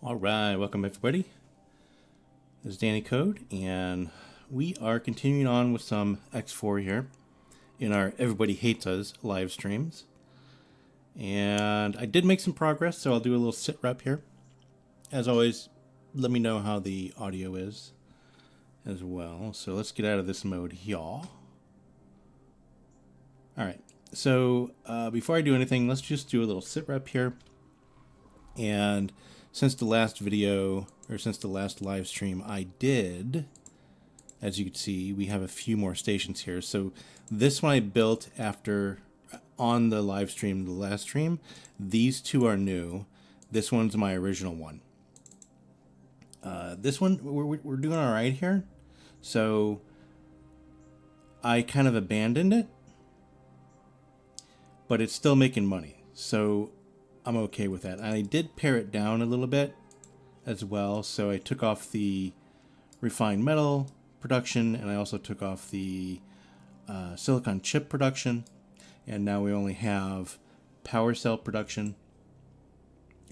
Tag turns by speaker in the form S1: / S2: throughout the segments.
S1: All right, welcome everybody. This is Danny Code, and we are continuing on with some X4 here in our Everybody Hates Us live streams. And I did make some progress, so I'll do a little sit rep here. As always, let me know how the audio is as well. So let's get out of this mode here. All right, so before I do anything, let's just do a little sit rep here. And since the last video, or since the last live stream I did, as you can see, we have a few more stations here. So this one I built after, on the live stream, the last stream. These two are new. This one's my original one. This one, we're doing all right here. So I kind of abandoned it, but it's still making money. So I'm okay with that. I did pare it down a little bit as well. So I took off the refined metal production, and I also took off the silicon chip production. And now we only have power cell production,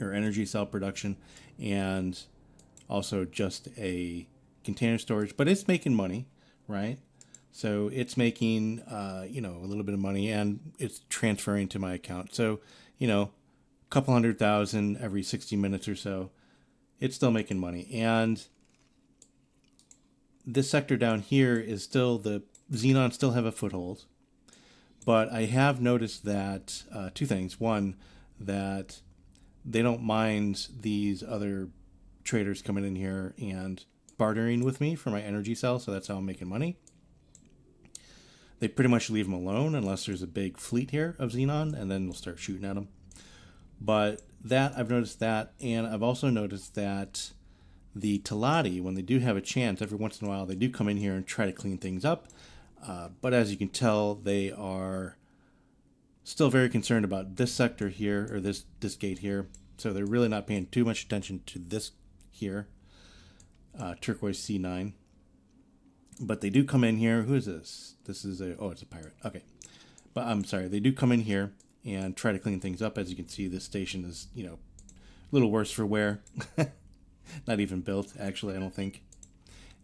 S1: or energy cell production, and also just a container storage. But it's making money, right? So it's making, a little bit of money, and it's transferring to my account. So, couple 100,000 every 60 minutes or so. It's still making money. And this sector down here is still, the Xenon still have a foothold. But I have noticed that two things. One, that they don't mind these other traders coming in here and bartering with me for my energy cell, so that's how I'm making money. They pretty much leave them alone unless there's a big fleet here of Xenon, and then they'll start shooting at them. But that, I've noticed that, and I've also noticed that the Talati, when they do have a chance, every once in a while, they do come in here and try to clean things up. But as you can tell, they are still very concerned about this sector here, or this gate here. So they're really not paying too much attention to this here, Turquoise C9. But they do come in here. Who is this? This is it's a pirate. Okay. But I'm sorry, they do come in here and try to clean things up. As you can see, this station is, a little worse for wear. Not even built, actually, I don't think.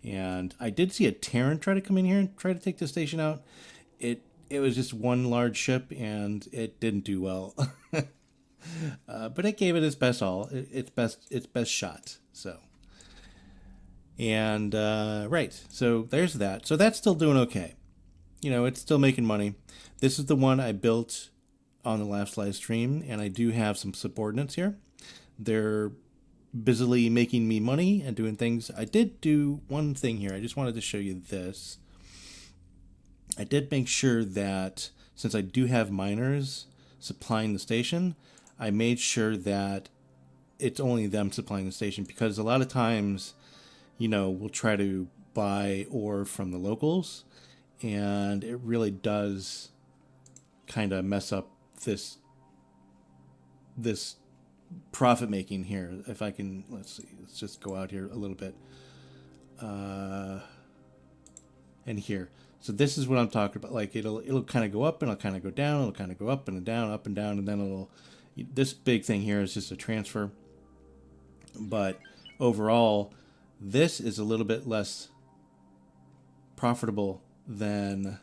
S1: And I did see a Terran try to come in here and try to take the station out. It was just one large ship, and it didn't do well. But it gave it its best its best shot. So, and right, so there's that. So that's still doing okay. It's still making money. This is the one I built on the last live stream, and I do have some subordinates here. They're busily making me money and doing things. I did do one thing here. I just wanted to show you this. I did make sure that since I do have miners supplying the station, I made sure that it's only them supplying the station, because a lot of times, we'll try to buy ore from the locals, and it really does kind of mess up this profit making here. If I can, let's see, let's just go out here a little bit, and here. So this is what I'm talking about. Like it'll kind of go up, and it'll kind of go down. It'll kind of go up and down, and then this big thing here is just a transfer. But overall, this is a little bit less profitable than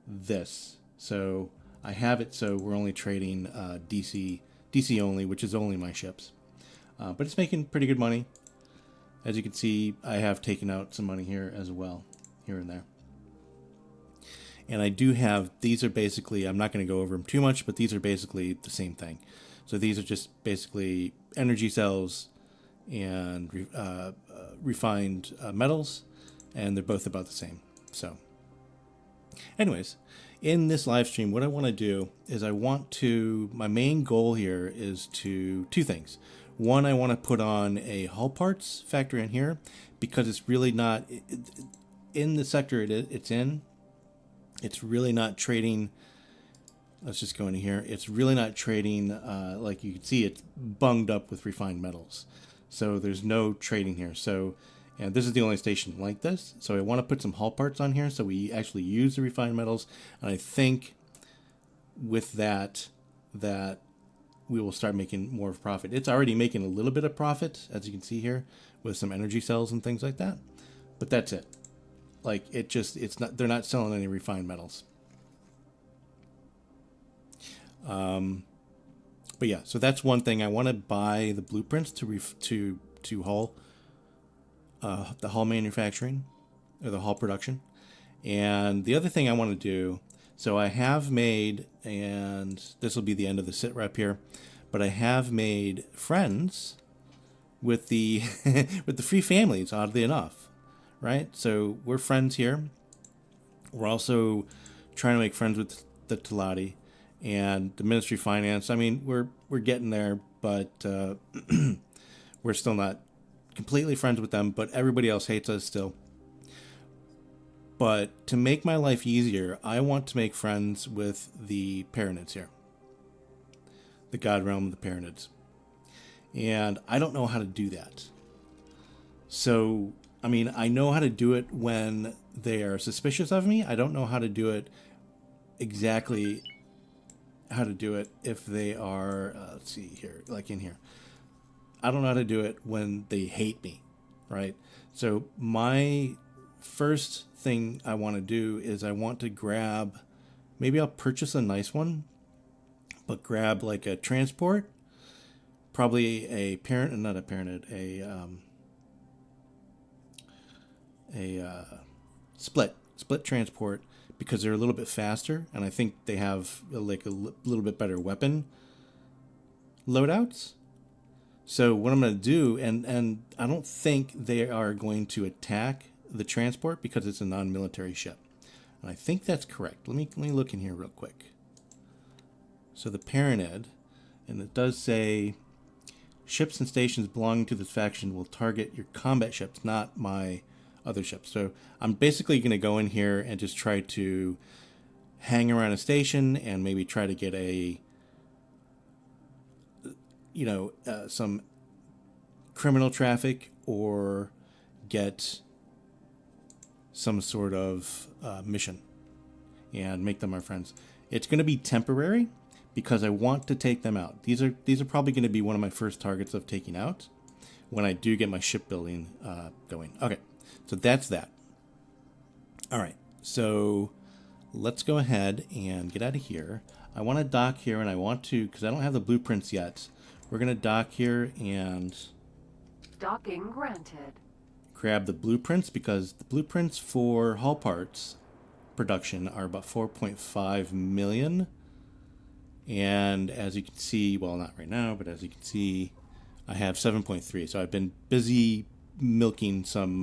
S1: this. So I have it so we're only trading DC only, which is only my ships. But it's making pretty good money. As you can see, I have taken out some money here as well, here and there. And I do have, these are basically, I'm not going to go over them too much, but these are basically the same thing. So these are just basically energy cells and refined metals, and they're both about the same. So anyways, in this live stream, what I want to do is my main goal here is two things. One, I want to put on a hull parts factory in here, because it's really not, in the sector it's in, it's really not trading. Let's just go into here. It's really not trading, like you can see, it's bunged up with refined metals. So there's no trading here. So, and this is the only station like this. So I want to put some hull parts on here so we actually use the refined metals. And I think with that we will start making more of a profit. It's already making a little bit of profit, as you can see here, with some energy cells and things like that. But that's it. Like, it's not, they're not selling any refined metals. But yeah, so that's one thing. I want to buy the blueprints to hull, the hull manufacturing, or the hull production. And the other thing I want to do, so I have made, and this will be the end of the sit rep here, but I have made friends with the with the free families, oddly enough, right? So we're friends here. We're also trying to make friends with the Talati and the Ministry of Finance. I mean, we're getting there, but we're still not completely friends with them. But everybody else hates us still. But to make my life easier, I want to make friends with the Paranids here, the God Realm of the Paranids, and I don't know how to do that. So, I mean, I know how to do it when they are suspicious of me. I don't know how to do it exactly. How to do it if they are, let's see here, like in here. I don't know how to do it when they hate me, right? So my first thing I want to do is I want to grab, maybe I'll purchase a nice one, but grab like a transport, probably a parent, not a Paranid, a split transport, because they're a little bit faster, and I think they have like a little bit better weapon loadouts. So what I'm going to do, and I don't think they are going to attack the transport because it's a non-military ship, and I think that's correct. Let me look in here real quick. So the Paranid, and it does say ships and stations belonging to this faction will target your combat ships, not my other ships. So I'm basically going to go in here and just try to hang around a station and maybe try to get a, some criminal traffic, or get some sort of mission and make them our friends. It's going to be temporary because I want to take them out. These are probably going to be one of my first targets of taking out when I do get my shipbuilding going. Okay. So that's that. All right, so let's go ahead and get out of here. I want to dock here, and I want to, because I don't have the blueprints yet, we're going to dock here and
S2: docking granted.
S1: Grab the blueprints, because the blueprints for hull parts production are about 4.5 million. And as you can see, well, not right now, but as you can see, I have 7.3. So I've been busy milking some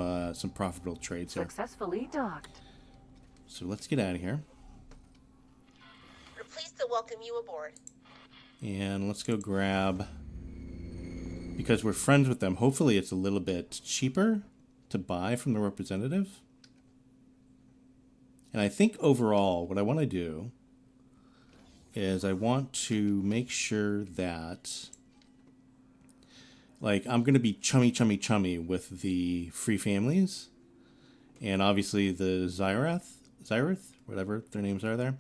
S1: profitable trades here.
S2: Successfully docked.
S1: So let's get out of here.
S3: We're pleased to welcome you aboard.
S1: And let's go grab, because we're friends with them, hopefully it's a little bit cheaper to buy from the representative. And I think overall what I want to do is I want to make sure that, like, I'm going to be chummy with the free families, and obviously the Zyrith, whatever their names are there.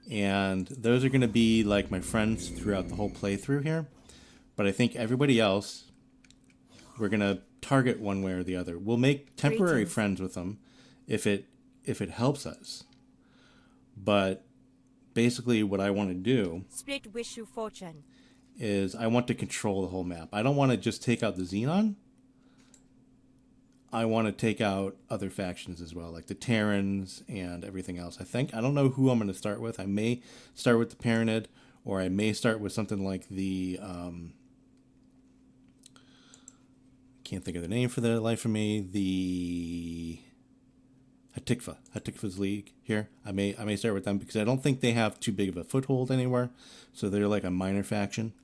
S1: And those are going to be like my friends throughout the whole playthrough here. But I think everybody else, we're going to target one way or the other. We'll make temporary friends with them if it helps us. But basically what I want to do,
S4: Split wish you fortune,
S1: is I want to control the whole map. I don't want to just take out the Xenon. I want to take out other factions as well, like the Terrans and everything else. I don't know who I'm going to start with. I may start with the Paranid, or I may start with something like the, can't think of the name for the life of me, the Hatikva's League here. I may start with them because I don't think they have too big of a foothold anywhere. So they're like a minor faction.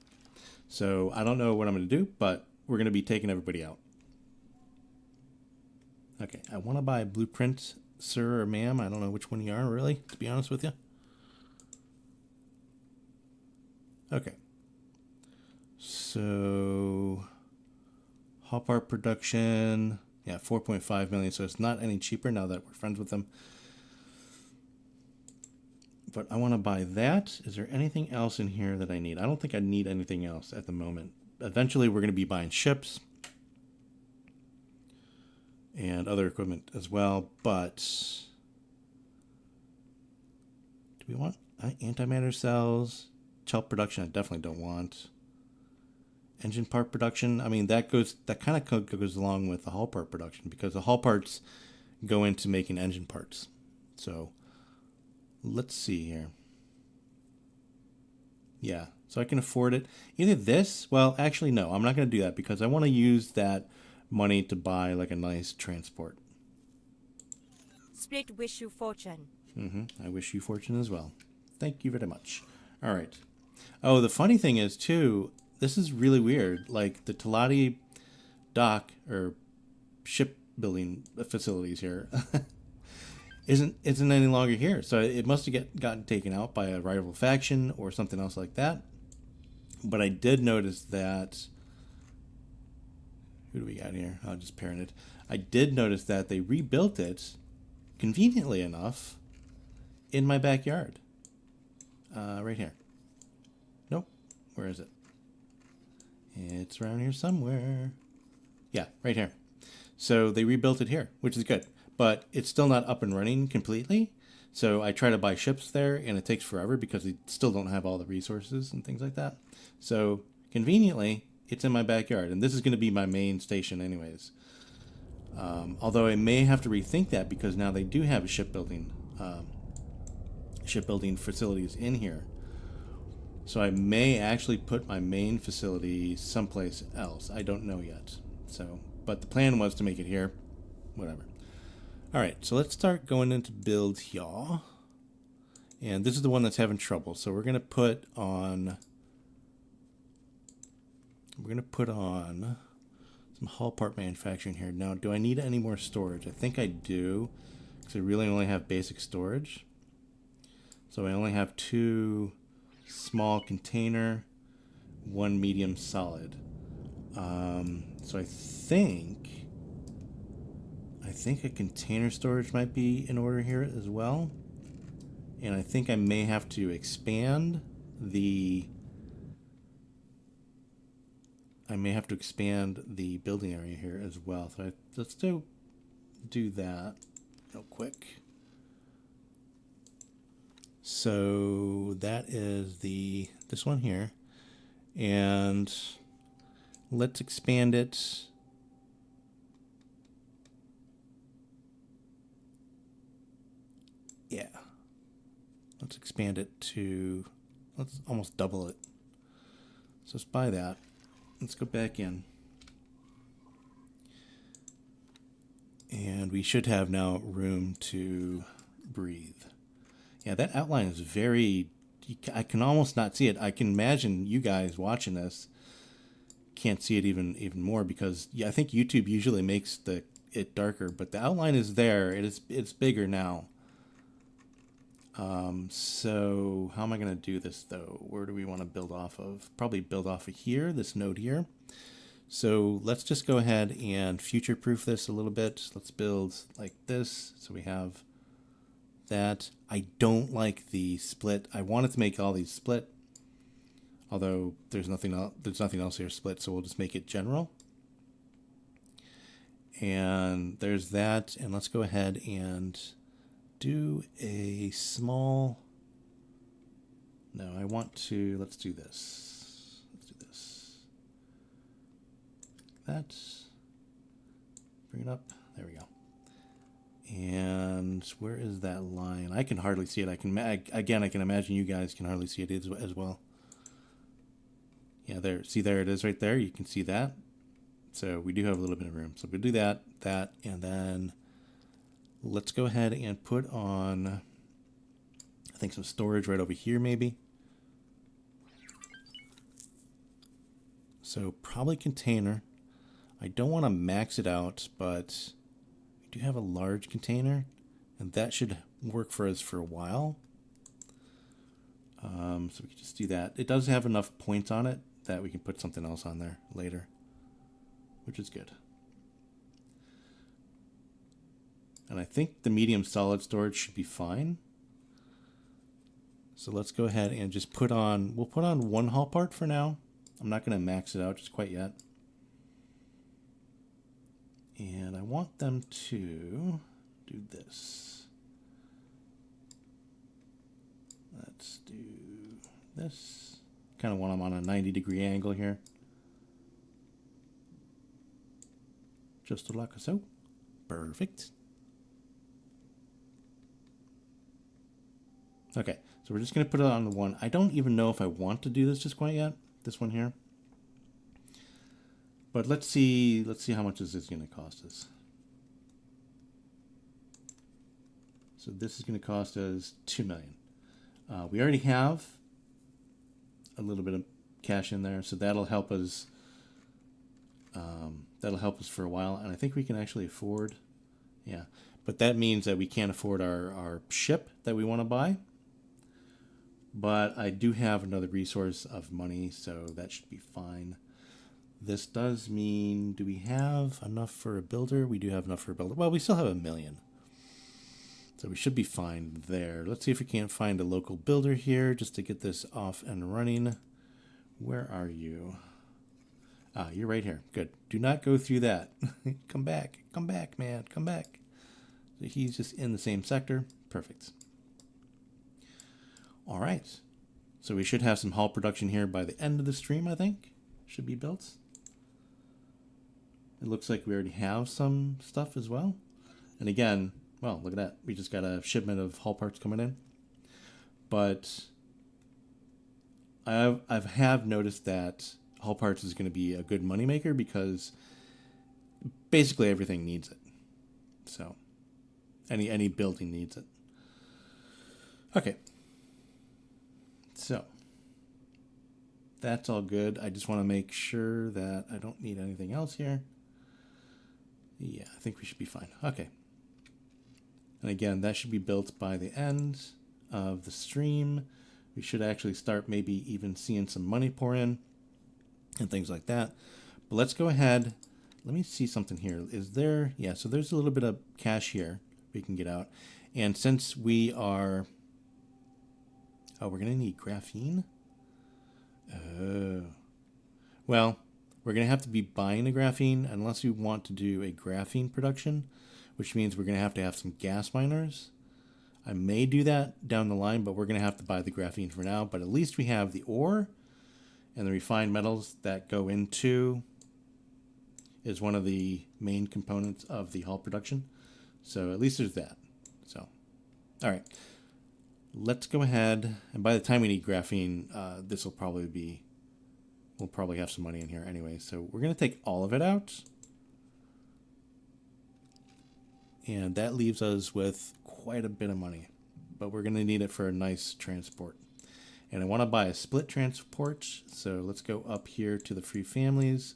S1: So I don't know what I'm going to do, but we're going to be taking everybody out. Okay, I want to buy a blueprint, sir or ma'am. I don't know which one you are, really, to be honest with you. Okay. So, hull part production, yeah, 4.5 million. So it's not any cheaper now that we're friends with them. But I want to buy that. Is there anything else in here that I need? I don't think I need anything else at the moment. Eventually, we're going to be buying ships and other equipment as well. But do we want antimatter cells? Chelp production, I definitely don't want. Engine part production, I mean, that kind of goes along with the hull part production because the hull parts go into making engine parts. So let's see here. Yeah, so I can afford it. Either this, well, actually, no, I'm not going to do that because I want to use that money to buy like a nice transport.
S4: Split wish you fortune.
S1: I wish you fortune as well. Thank you very much. All right. Oh, the funny thing is, too, this is really weird. Like, the Talati dock or shipbuilding facilities here isn't any longer here. So it must have gotten taken out by a rival faction or something else like that. But I did notice that... Who do we got here? I'll just parent it. I did notice that they rebuilt it, conveniently enough, in my backyard. Right here. Nope. Where is it? It's around here somewhere. Yeah, right here. So they rebuilt it here, which is good. But it's still not up and running completely. So I try to buy ships there, and it takes forever because they still don't have all the resources and things like that. So conveniently, it's in my backyard. And this is going to be my main station anyways. Although I may have to rethink that because now they do have a shipbuilding facilities in here. So I may actually put my main facility someplace else. I don't know yet. So, but the plan was to make it here. Whatever. All right, so let's start going into build here. And this is the one that's having trouble. So we're going to put on some hull part manufacturing here. Now, do I need any more storage? I think I do, because I really only have basic storage. So I only have 2 small container, 1 medium solid. So I think a container storage might be in order here as well. And I think I may have to expand the building area here as well. So let's do that real quick. So that is this one here, and let's expand it. Yeah, let's expand it to, let's almost double it. So let's buy that. Let's go back in. And we should have now room to breathe. Yeah, that outline is very... I can almost not see it. I can imagine you guys watching this can't see it even more because I think YouTube usually makes it darker, but the outline is there. It's bigger now. So how am I going to do this though? Where do we want to build off of? Probably build off of here, this node here. So let's just go ahead and future-proof this a little bit. Let's build like this. So we have that. I don't like the split. I wanted to make all these split, although there's nothing else here split, so we'll just make it general. And there's that. And let's go ahead and do a small... No, I want to... Let's do this. Let's do this. That. Bring it up. There we go. And where is that line? I can hardly see it. I can imagine you guys can hardly see it as well. Yeah, there. See, there it is right there. You can see that. So we do have a little bit of room. So we'll do that, and then let's go ahead and put on, I think, some storage right over here maybe. So probably container. I don't want to max it out, but we do have a large container, and that should work for us for a while. So we can just do that. It does have enough points on it that we can put something else on there later, which is good. And I think the medium solid storage should be fine. So let's go ahead and just put on, we'll put on one hull part for now. I'm not going to max it out just quite yet. And I want them to do this. Let's do this. Kind of want them on a 90-degree angle here. Just like so. Perfect. Okay, so we're just going to put it on the one. I don't even know if I want to do this just quite yet. This one here. But let's see how much is this going to cost us. So this is going to cost us $2 million. We already have a little bit of cash in there, so that'll help us. That'll help us for a while, and I think we can actually afford. Yeah, but that means that we can't afford our ship that we want to buy. But I do have another resource of money, so that should be fine. This does mean, do we have enough for a builder? We do have enough for a builder. Well, we still have $1 million. So we should be fine there. Let's see if we can't find a local builder here just to get this off and running. Where are you? Ah, you're right here. Good. Do not go through that. Come back. Come back, man. Come back. So he's just in the same sector. Perfect. All right. So we should have some hull production here by the end of the stream, I think. Should be built. It looks like we already have some stuff as well. And again, well, look at that. We just got a shipment of hull parts coming in. But I have noticed that hull parts is going to be a good moneymaker because basically everything needs it. So any building needs it. Okay. So that's all good. I just want to make sure that I don't need anything else here. Yeah, I think we should be fine. Okay. And again, that should be built by the end of the stream. We should actually start maybe even seeing some money pour in and things like that. But let's go ahead. Let me see something here. Is there, yeah, so there's a little bit of cash here we can get out. And since we are, oh, we're going to need graphene? Oh. Well, we're going to have to be buying the graphene unless we want to do a graphene production, which means we're going to have some gas miners. I may do that down the line, but we're going to have to buy the graphene for now. But at least we have the ore and the refined metals that go into is one of the main components of the hull production. So at least there's that. So, all right. Let's go ahead. And by the time we need graphene, this will probably be, we'll probably have some money in here anyway. So we're going to take all of it out. And that leaves us with quite a bit of money. But we're going to need it for a nice transport. And I want to buy a split transport. So let's go up here to the free families.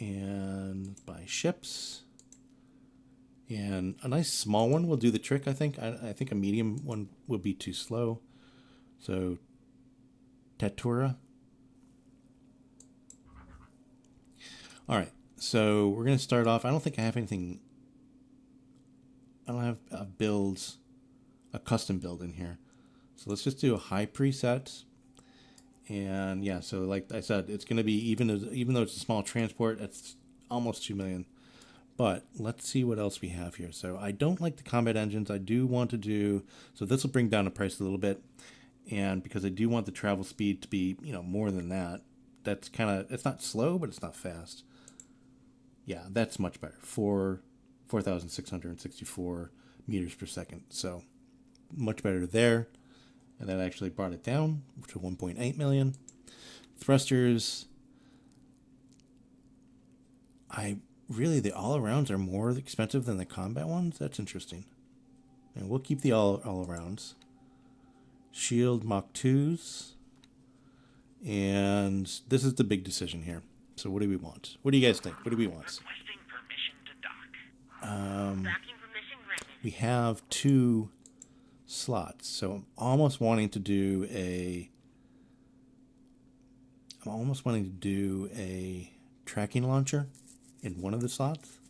S1: And buy ships. And a nice small one will do the trick, I think. I think a medium one will be too slow. So, Tatura. All right. So, we're going to start off. I don't think I have anything. I don't have a custom build in here. So, let's just do a high preset. And yeah, so like I said, it's going to be, even though it's a small transport, it's almost 2 million. But let's see what else we have here. So I don't like the combat engines. I do want to do, so this will bring down the price a little bit. And because I do want the travel speed to be, more than that. That's kind of, it's not slow, but it's not fast. Yeah, that's much better. 4,664 meters per second. So much better there. And that actually brought it down to 1.8 million. Thrusters. The all-arounds are more expensive than the combat ones. That's interesting. And we'll keep the all-arounds. Shield Mach 2s. And this is the big decision here. So what do we want? What do you guys think? What do we want?
S4: Requesting permission to dock.
S3: Docking permission granted.
S1: We have 2 slots. So I'm almost wanting to do a tracking launcher in one of the slots.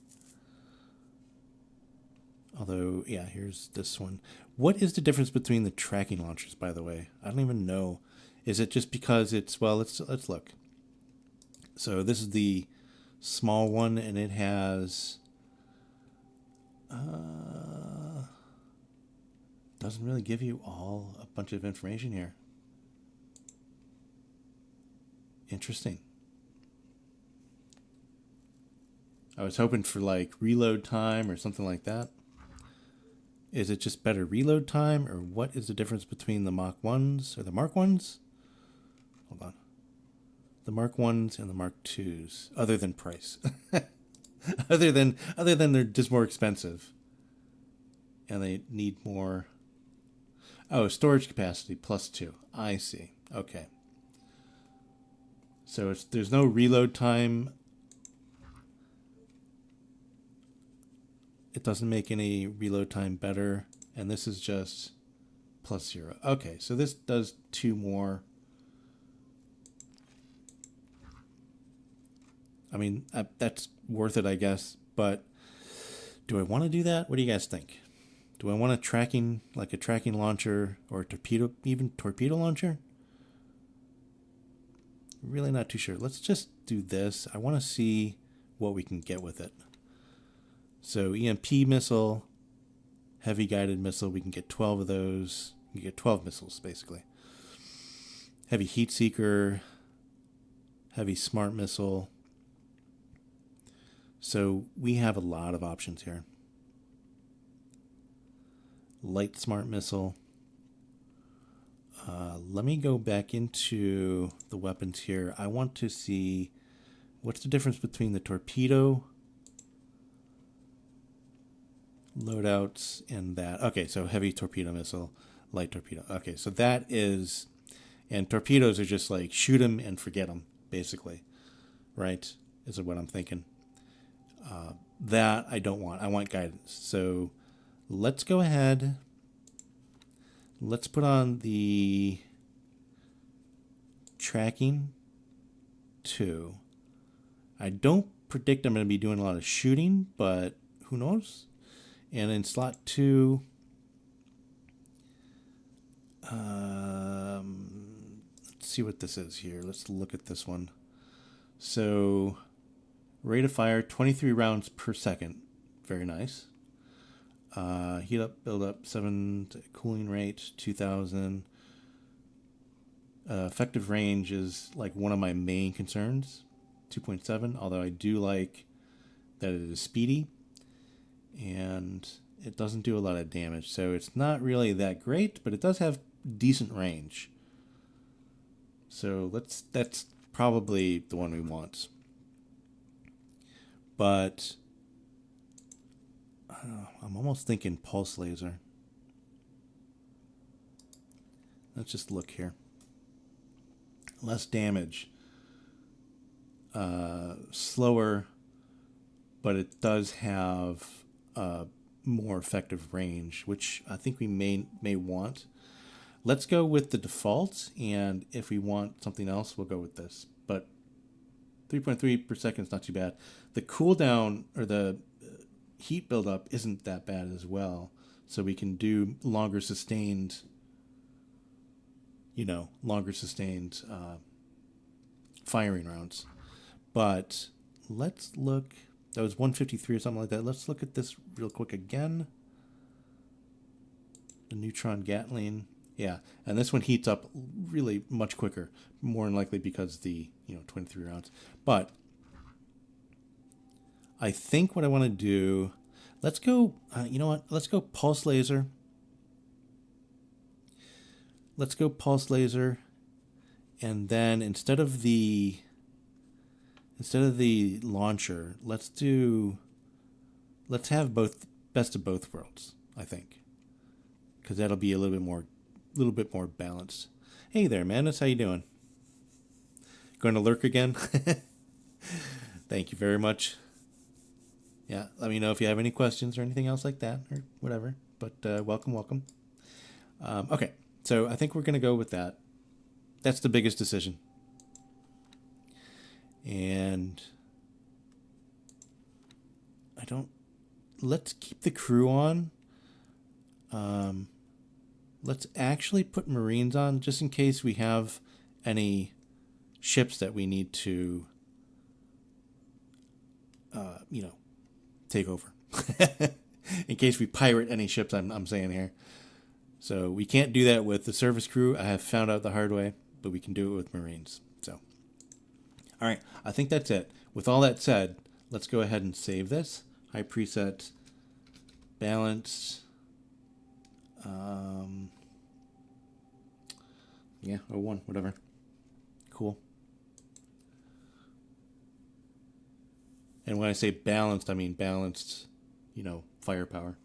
S1: Although, yeah, here's this one. What is the difference between the tracking launchers, by the way? I don't even know. Is it just because it's, well, let's look. So this is the small one, and it has, doesn't really give you all a bunch of information here. Interesting. I was hoping for like reload time or something like that. Is it just better reload time, or what is the difference between the Mach 1s or the Mark 1s? Hold on. The Mark 1s and the Mark 2s, other than price. other than they're just more expensive. And they need more. Oh, storage capacity +2. I see. Okay. So there's no reload time. It doesn't make any reload time better. And this is just +0. Okay, so this does 2 more. I mean, that's worth it, I guess. But do I want to do that? What do you guys think? Do I want a tracking launcher or a torpedo launcher? Really not too sure. Let's just do this. I want to see what we can get with it. So EMP missile, heavy guided missile, we can get 12 of those. You get 12 missiles, basically. Heavy heat seeker, heavy smart missile. So we have a lot of options here. Light smart missile. Let me go back into the weapons here. I want to see what's the difference between the torpedo loadouts and that. Okay, so heavy torpedo missile, light torpedo. Okay, so that is, and torpedoes are just like shoot them and forget them, basically, right? Is what I'm thinking. That I don't want. I want guidance. So let's go ahead. Let's put on the tracking 2. I don't predict I'm going to be doing a lot of shooting, but who knows? And in slot 2, let's see what this is here. Let's look at this one. So rate of fire, 23 rounds per second. Very nice. Heat up, build up, 7 cooling rate, 2,000. Effective range is like one of my main concerns, 2.7, although I do like that it is speedy and it doesn't do a lot of damage. So it's not really that great, but it does have decent range. So that's probably the one we want. But I'm almost thinking pulse laser. Let's just look here. Less damage. Slower, but it does have more effective range, which I think we may want. Let's go with the default, and if we want something else, we'll go with this. But 3.3 per second is not too bad. The cooldown, or the heat buildup, isn't that bad as well. So we can do longer sustained firing rounds. But let's look. That was 153 or something like that. Let's look at this real quick again. The neutron Gatling. Yeah, and this one heats up really much quicker, more than likely because the 23 rounds. But I think what I want to do, let's go. You know what? Let's go pulse laser. Let's go pulse laser, and then instead of the launcher, let's have both, best of both worlds. I think, because that'll be a little bit more balanced. Hey there, Madness, how you doing? Going to lurk again? Thank you very much. Yeah, let me know if you have any questions or anything else like that or whatever. But welcome. Okay, so I think we're going to go with that. That's the biggest decision. And I don't let's keep the crew on. Let's actually put Marines on just in case we have any ships that we need to, take over. In case we pirate any ships, I'm saying here. So we can't do that with the service crew. I have found out the hard way, but we can do it with Marines. So, all right, I think that's it. With all that said, let's go ahead and save this. High preset, balanced. Yeah, 01, whatever. Cool. And when I say balanced, I mean balanced, firepower.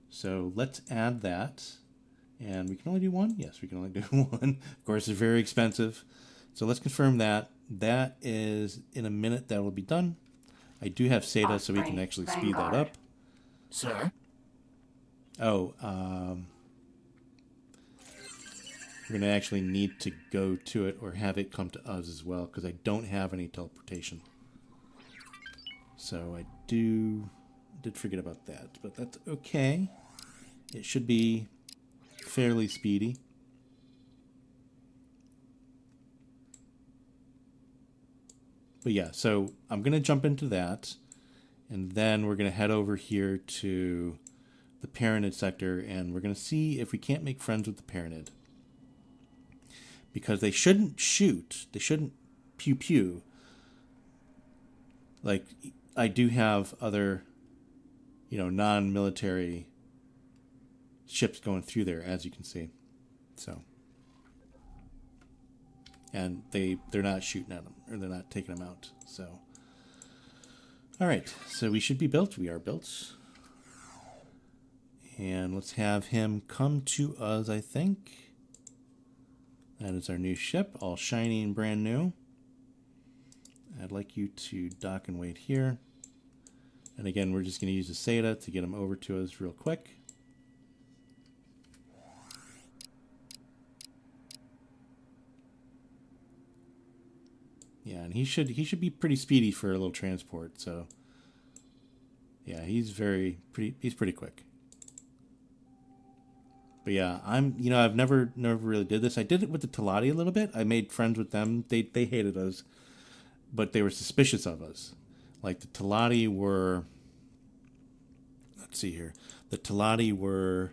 S1: So let's add that. And we can only do one? Yes, we can only do one. Of course, it's very expensive. So let's confirm that. That is in a minute that will be done. I do have SATA, so we can actually speed that up.
S5: Sir?
S1: Oh, we're going to actually need to go to it or have it come to us as well, because I don't have any teleportation. So I did forget about that, but that's okay. It should be fairly speedy. But yeah, so I'm going to jump into that, and then we're going to head over here to the Paranid sector, and we're going to see if we can't make friends with the Paranid. Because they shouldn't shoot. They shouldn't pew-pew. Like, I do have other, non-military ships going through there, as you can see. So, and they're not shooting at them, or they're not taking them out. So, all right. So we should be built. We are built. And let's have him come to us, I think. That is our new ship, all shiny and brand new. I'd like you to dock and wait here. And again, we're just going to use the SATA to get him over to us real quick. Yeah, and he should be pretty speedy for a little transport. So yeah, he's pretty quick. But yeah, I've never really did this. I did it with the Talati a little bit. I made friends with them. They hated us, but they were suspicious of us. Like the Talati were, let's see here. The Talati were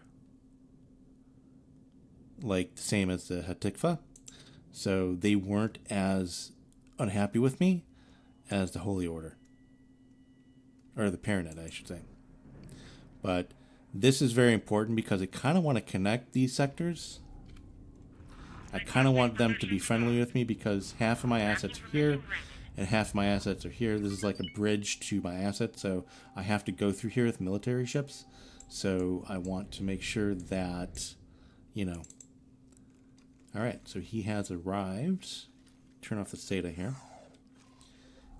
S1: like the same as the Hatikva. So they weren't as unhappy with me as the Holy Order. Or the Paranid, I should say. But this is very important because I kind of want to connect these sectors. I kind of want them to be friendly with me because half of my assets are here and half of my assets are here. This is like a bridge to my assets, so I have to go through here with military ships. So I want to make sure that, All right, so he has arrived. Turn off the SATA here.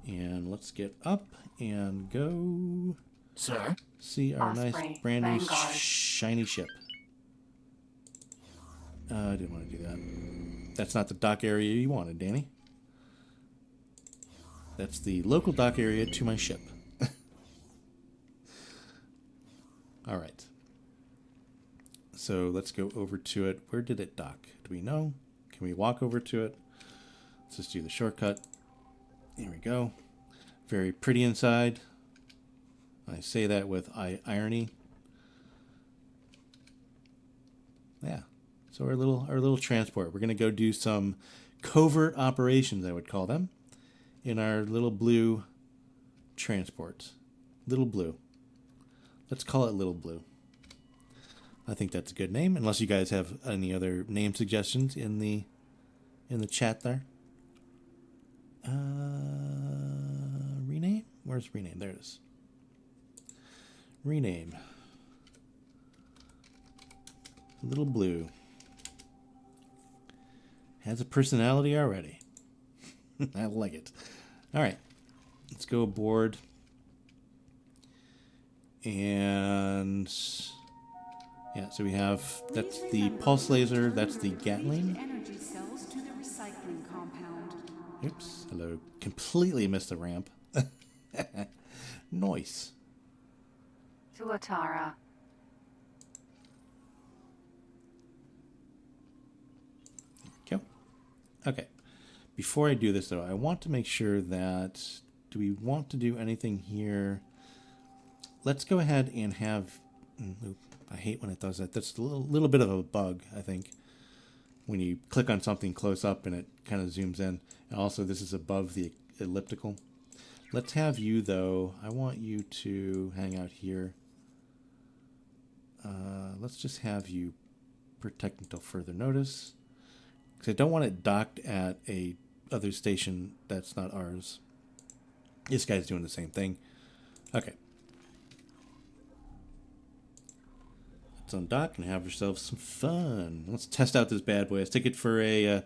S1: And let's get up and go...
S5: Sir?
S1: See our nice brand new shiny ship. I didn't want to do that. That's not the dock area you wanted, Danny. That's the local dock area to my ship. All right. So let's go over to it. Where did it dock? Do we know? Can we walk over to it? Let's just do the shortcut. Here we go. Very pretty inside. I say that with irony. Yeah. So our little transport. We're gonna go do some covert operations, I would call them, in our little blue transport. Little Blue. Let's call it Little Blue. I think that's a good name. Unless you guys have any other name suggestions in the chat there. Rename? Where's rename? There it is. Rename. Little Blue. Has a personality already. I like it. All right. Let's go aboard. And yeah, so we have, that's the pulse laser, that's the Gatling.
S6: Energy cells to the recycling compound.
S1: Oops, hello. Completely missed the ramp. Nice.
S2: to Atara.
S1: Okay. Okay. Before I do this, though, I want to make sure that... Do we want to do anything here? Let's go ahead and have... I hate when it does that. That's a little bit of a bug, I think. When you click on something close up and it kind of zooms in. And also, this is above the elliptical. Let's have you, though. I want you to hang out here. Let's just have you protect until further notice. Because I don't want it docked at a other station that's not ours. This guy's doing the same thing. Okay. Let's undock and have ourselves some fun. Let's test out this bad boy. Let's take it for a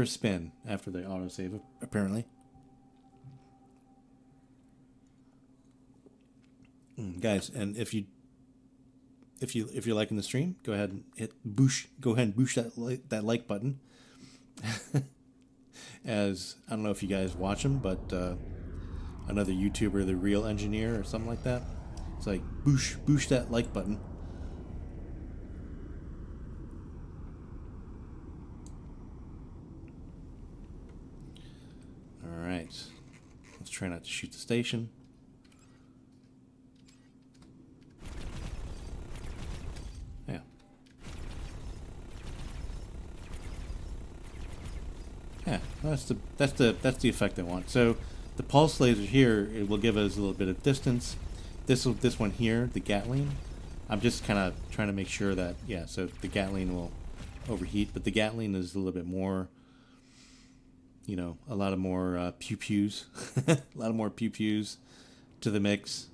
S1: spin after the autosave, apparently. Guys, and if you're liking the stream, go ahead and hit boosh. Go ahead and boosh that like button. As I don't know if you guys watch him, but another YouTuber, the Real Engineer or something like that. It's like boosh that like button. All right, let's try not to shoot the station. Yeah. Yeah, that's the effect I want. So the pulse laser here, it will give us a little bit of distance. This one here, the Gatling, I'm just kind of trying to make sure that, yeah, so the Gatling will overheat, but the Gatling is a little bit more, you know, a lot of more pew-pews, a lot of more pew-pews to the mix.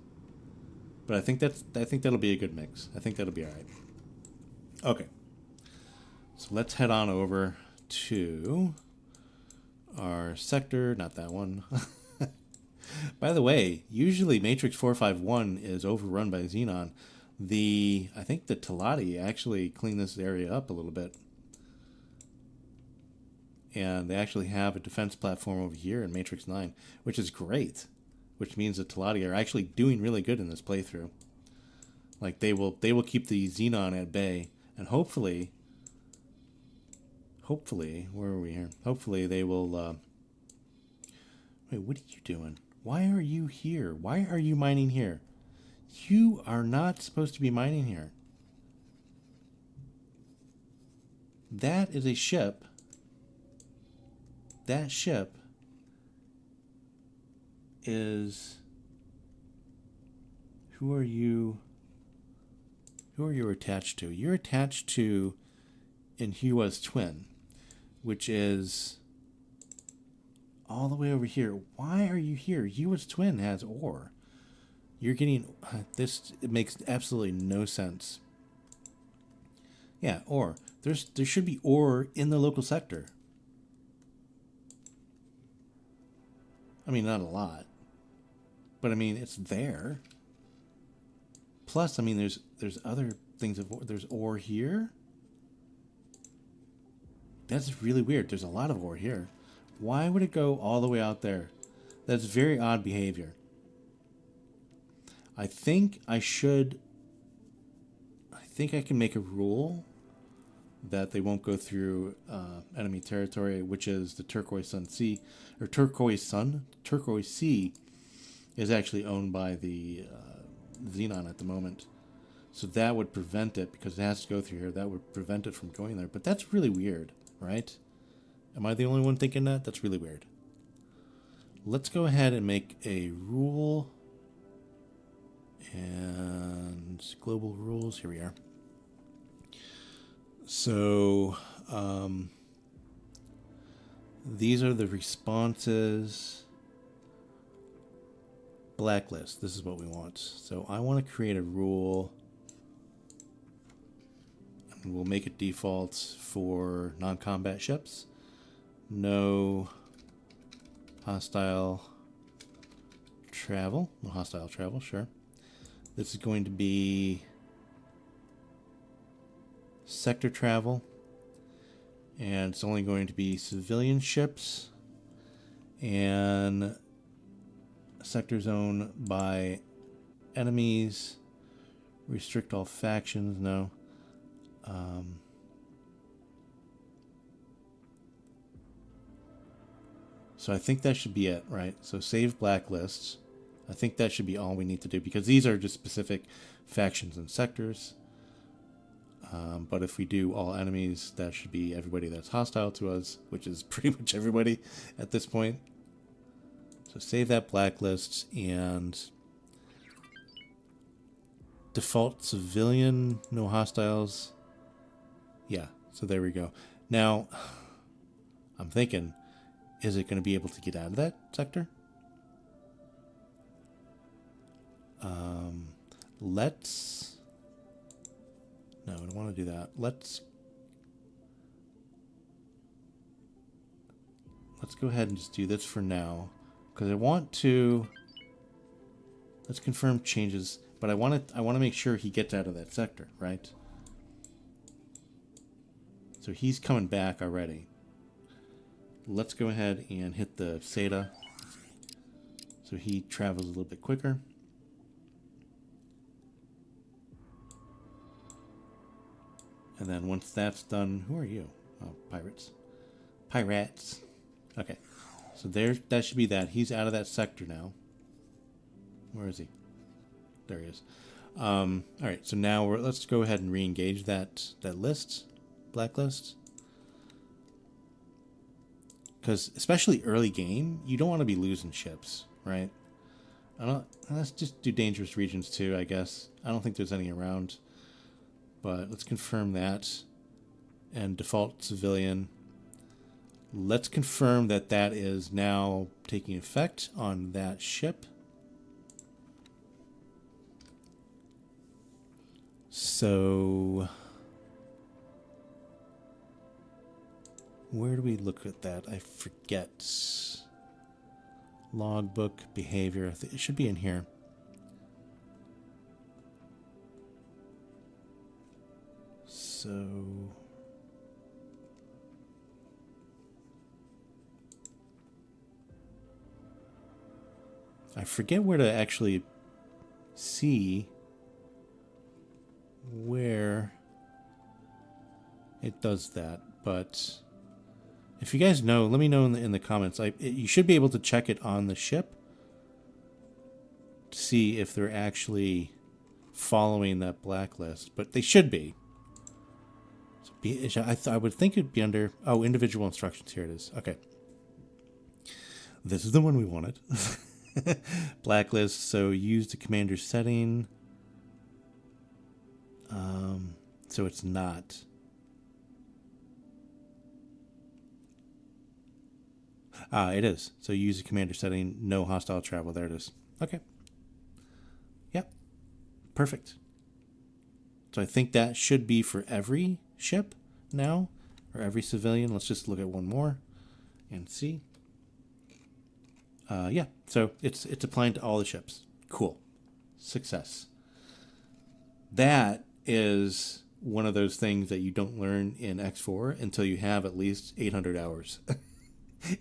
S1: But I think that'll be a good mix. I think that'll be all right. Okay, so let's head on over to our sector, not that one. By the way, usually Matrix 451 is overrun by Xenon. I think the Telati actually cleaned this area up a little bit. And they actually have a defense platform over here in Matrix 9, which is great. Which means the Telati are actually doing really good in this playthrough. Like they will keep the Xenon at bay, and hopefully, where are we here? Hopefully they will. Wait, what are you doing? Why are you here? Why are you mining here? You are not supposed to be mining here. That is a ship. That ship is... Who are you attached to? You're attached to Inhua's twin, which is all the way over here. Why are you here? Inhua's twin has ore. You're getting this. It makes absolutely no sense. Yeah, ore. There should be ore in the local sector. I mean, not a lot, but I mean it's there. Plus, I mean, there's other things of ore. There's ore here. That's really weird. There's a lot of ore here. Why would it go all the way out there? That's very odd behavior. I think I can make a rule that they won't go through enemy territory, which is the Turquoise Sea, or Turquoise Sea is actually owned by the Xenon at the moment. So that would prevent it, because it has to go through here. That would prevent it from going there. But that's really weird, right? Am I the only one thinking that? That's really weird. Let's go ahead and make a rule. And global rules. Here we are. So these are the responses. Blacklist. This is what we want. So I want to create a rule. And we'll make it default for non-combat ships. No hostile travel. No hostile travel, sure. This is going to be sector travel. And it's only going to be civilian ships. And sectors owned by enemies Restrict all factions, no. So I think that should be it, right? So save blacklists. I think that should be all we need to do because these are just specific factions and sectors. But if we do all enemies, that should be everybody that's hostile to us, which is pretty much everybody at this point. So save that blacklist and default civilian, no hostiles. Yeah, so there we go. Now, I'm thinking, is it going to be able to get out of that sector? Let's... No, I don't want to do that. Let's go ahead and just do this for now. Because I want to... Let's confirm changes. But I want to make sure he gets out of that sector, right? So he's coming back already. Let's go ahead and hit the SETA. So he travels a little bit quicker. And then once that's done, who are you? Oh, pirates. Pirates. Okay. So that should be that. He's out of that sector now. Where is he? There he is. All right. So now let's go ahead and re-engage that list, blacklist. Because especially early game, you don't want to be losing ships, right? Let's just do dangerous regions too, I guess. I don't think there's any around. But let's confirm that. And default civilian. Let's confirm that that is now taking effect on that ship. So, where do we look at that? I forget. Logbook, behavior. It should be in here. So, I forget where to actually see where it does that, but if you guys know, let me know in the comments. You should be able to check it on the ship to see if they're actually following that blacklist, but they should be. I would think it'd be under... Oh, individual instructions. Here it is. Okay. This is the one we wanted. Blacklist. So use the commander setting. So it's not. It is. So use the commander setting. No hostile travel. There it is. Okay. Yep. Perfect. So I think that should be for every ship now, or every civilian. Let's just look at one more and see. Yeah, so it's applying to all the ships. Cool. Success. That is one of those things that you don't learn in X4 until you have at least 800 hours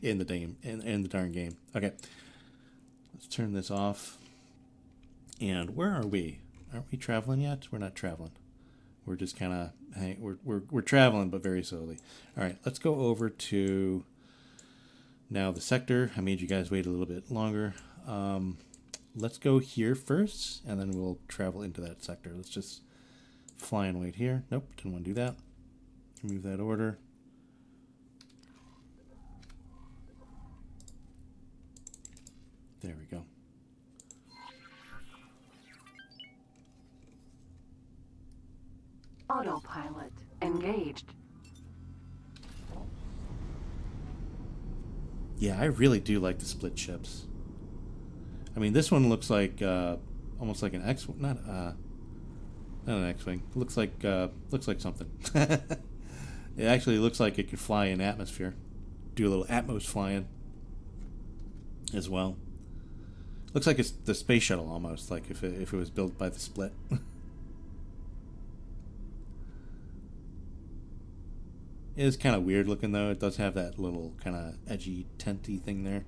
S1: in the game, in the darn game. Okay. Let's turn this off. And where are we? Aren't we traveling yet? We're not traveling. We're just kind of we're traveling, but very slowly. All right, let's go over to now the sector. I made you guys wait a little bit longer. Let's go here first, and then we'll travel into that sector. Let's just fly and wait here. Nope, didn't want to do that. Remove that order. There we go.
S2: Autopilot engaged.
S1: Yeah, I really do like the split ships. I mean, this one looks like almost like an X, not an X-wing. Looks like something. It actually looks like it could fly in atmosphere. Do a little Atmos flying as well. Looks like it's the space shuttle almost, like if it was built by the split. It is kind of weird looking though. It does have that little kind of edgy, tenty thing there.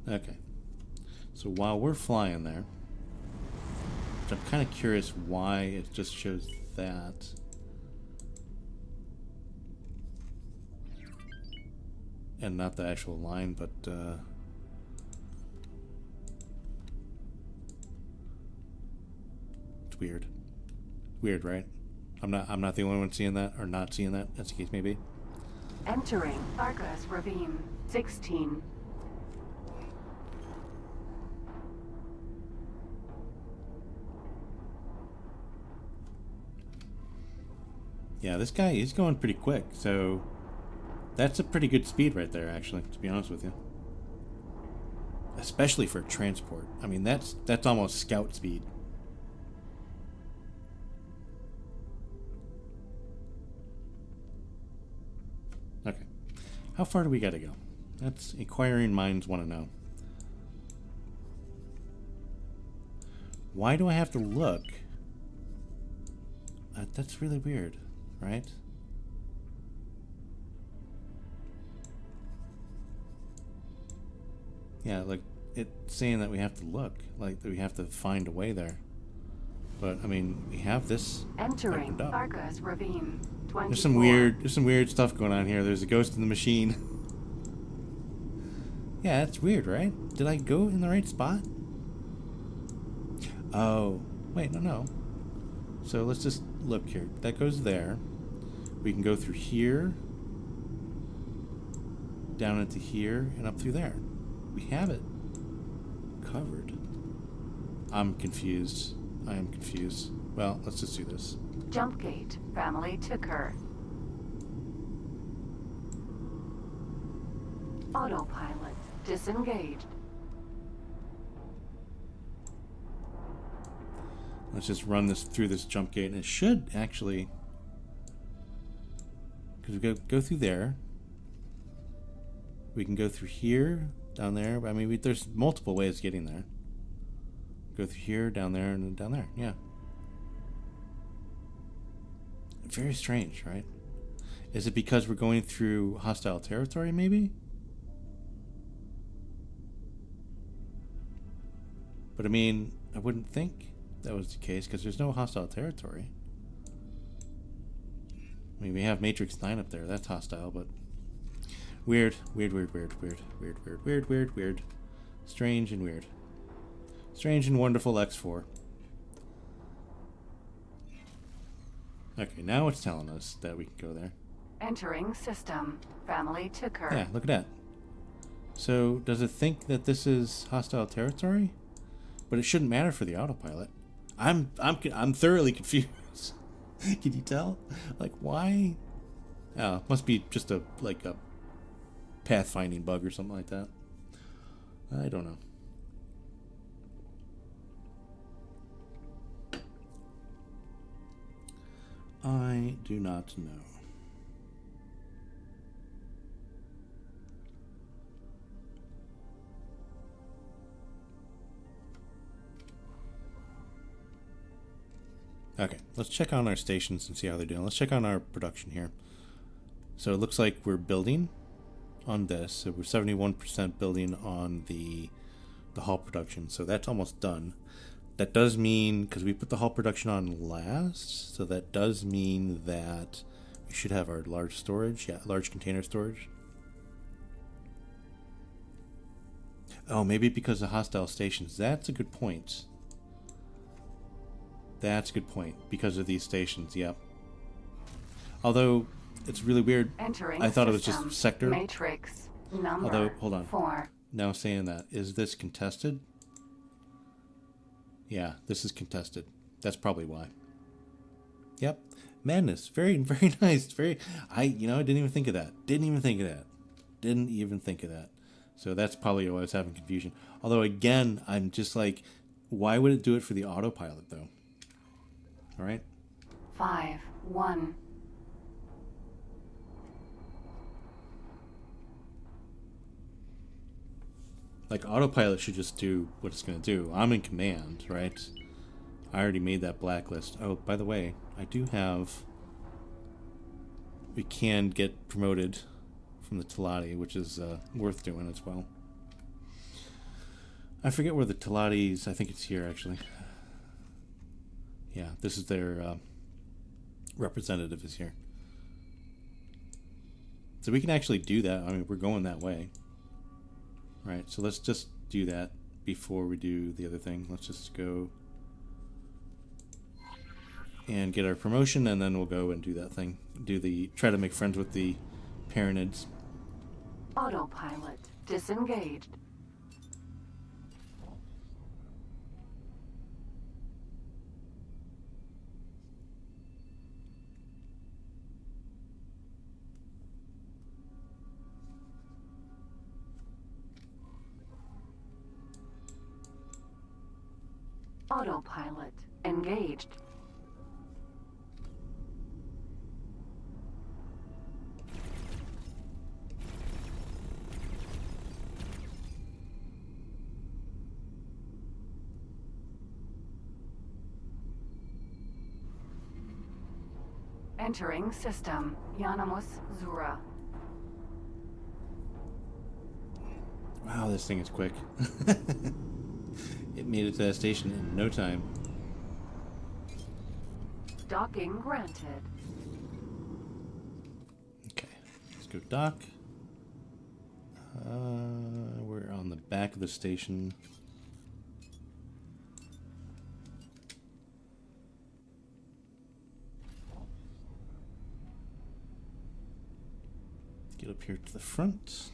S1: Okay. So while we're flying there, which I'm kind of curious why it just shows that. And not the actual line, but it's weird. Weird, right? I'm not the only one seeing that, or not seeing that, as the case may be.
S2: Entering Turquoise Ravine 16.
S1: Yeah, this guy, he's going pretty quick, so that's a pretty good speed right there, actually, to be honest with you. Especially for transport. I mean, that's almost scout speed. Okay. How far do we gotta go? That's inquiring minds want to know. Why do I have to look? That's really weird, right? Yeah, like, it's saying that we have to look, like, that we have to find a way there. But, I mean, we have this
S2: Entering
S1: opened up.
S2: Turquoise Ravine 24.
S1: There's some weird stuff going on here. There's a ghost in the machine. Yeah, that's weird, right? Did I go in the right spot? Oh, wait, no. So let's just look here. That goes there. We can go through here, down into here, and up through there. We have it covered. I'm confused. I am confused. Well, let's just do this.
S2: Jump gate. Family Ticker. Autopilot disengaged.
S1: Let's just run this through this jump gate, and it should actually, because we go through there. We can go through here, down there. I mean, there's multiple ways of getting there. Go through here, down there, and then down there. Yeah. Very strange, right? Is it because we're going through hostile territory, maybe? But I mean, I wouldn't think that was the case, because there's no hostile territory. I mean, we have Matrix 9 up there. That's hostile, but weird. Strange and weird. Strange and wonderful X4. Okay, now it's telling us that we can go there.
S2: Entering system. Family Ticker.
S1: Yeah, look at that. So, does it think that this is hostile territory? But it shouldn't matter for the autopilot. I'm thoroughly confused. Can you tell? Like, why? Oh, must be just a pathfinding bug or something like that. I don't know. I do not know. Okay, let's check on our stations and see how they're doing. Let's check on our production here. So it looks like we're building on this. So we're 71% building on the hull production. So that's almost done. That does mean, because we put the hull production on last, so that does mean that we should have our large storage. Yeah, large container storage. Oh, maybe because of hostile stations. That's a good point. That's a good point. Because of these stations, yep. Although, it's really weird.
S2: Entering
S1: I thought it was
S2: system.
S1: just sector.
S2: Matrix number.
S1: Although, hold on.
S2: 4.
S1: Now saying that, is this contested? Yeah, this is contested. That's probably why. Yep. Madness. Very, very nice. I didn't even think of that. Didn't even think of that. So that's probably why I was having confusion. Although, again, I'm just like, why would it do it for the autopilot, though? All right.
S2: 5, 1.
S1: Like, autopilot should just do what it's going to do. I'm in command, right? I already made that blacklist. Oh, by the way, I do have... We can get promoted from the Telati, which is worth doing as well. I forget where the Talatis, I think it's here actually. Yeah, this is their representative is here. So we can actually do that. I mean, we're going that way. Right, so let's just do that before we do the other thing. Let's just go and get our promotion, and then we'll go and do that thing. Try to make friends with the Paranids.
S2: Autopilot disengaged. Autopilot engaged. Entering system. Yanamus Zura.
S1: Wow, this thing is quick. It made it to that station in no time.
S2: Docking granted.
S1: Okay, let's go dock. We're on the back of the station. Get up here to the front.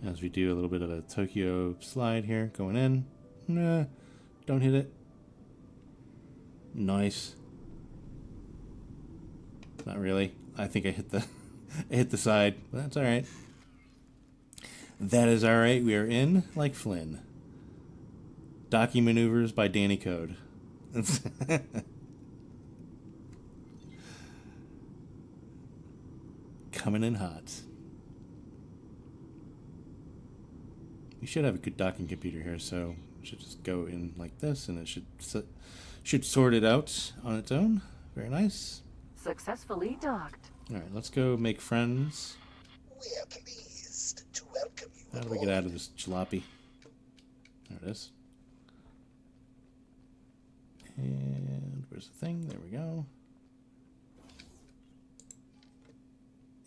S1: As we do a little bit of a Tokyo slide here, going in. Nah, don't hit it. Nice. Not really. I think I hit the I hit the side, but that's alright. That is alright. We are in like Flynn. Docking maneuvers by Danny Code. Coming in hot. We should have a good docking computer here, so we should just go in like this, and it should sort it out on its own. Very nice.
S2: Successfully docked.
S1: All right, let's go make friends.
S5: We're pleased to welcome you.
S1: How do we get out of this jalopy? There it is. And where's the thing? There we go.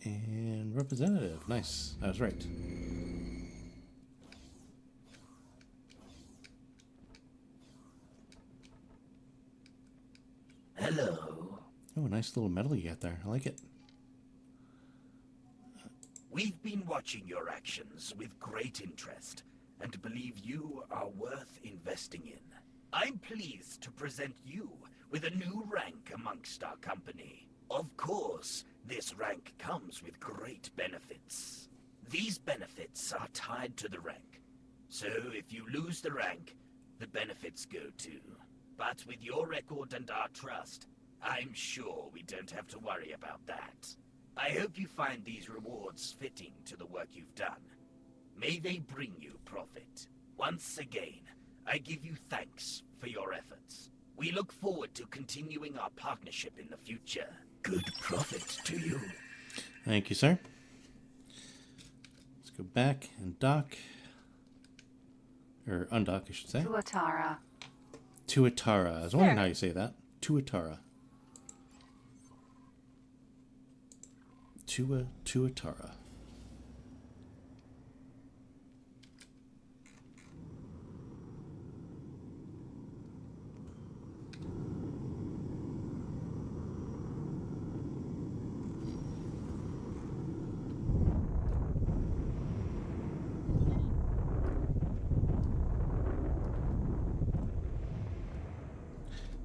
S1: And representative. Nice. I was right.
S5: Hello.
S1: Oh, a nice little medal you got there. I like it.
S5: We've been watching your actions with great interest and believe you are worth investing in. I'm pleased to present you with a new rank amongst our company. Of course, this rank comes with great benefits. These benefits are tied to the rank. So if you lose the rank, the benefits go too. But with your record and our trust, I'm sure we don't have to worry about that. I hope you find these rewards fitting to the work you've done. May they bring you profit. Once again, I give you thanks for your efforts. We look forward to continuing our partnership in the future. Good profit to you.
S1: Thank you, sir. Let's go back and dock. Or undock, I should say.
S2: Tuatara.
S1: Tuatara. I was wondering how you say that. Tuatara. Tuatara.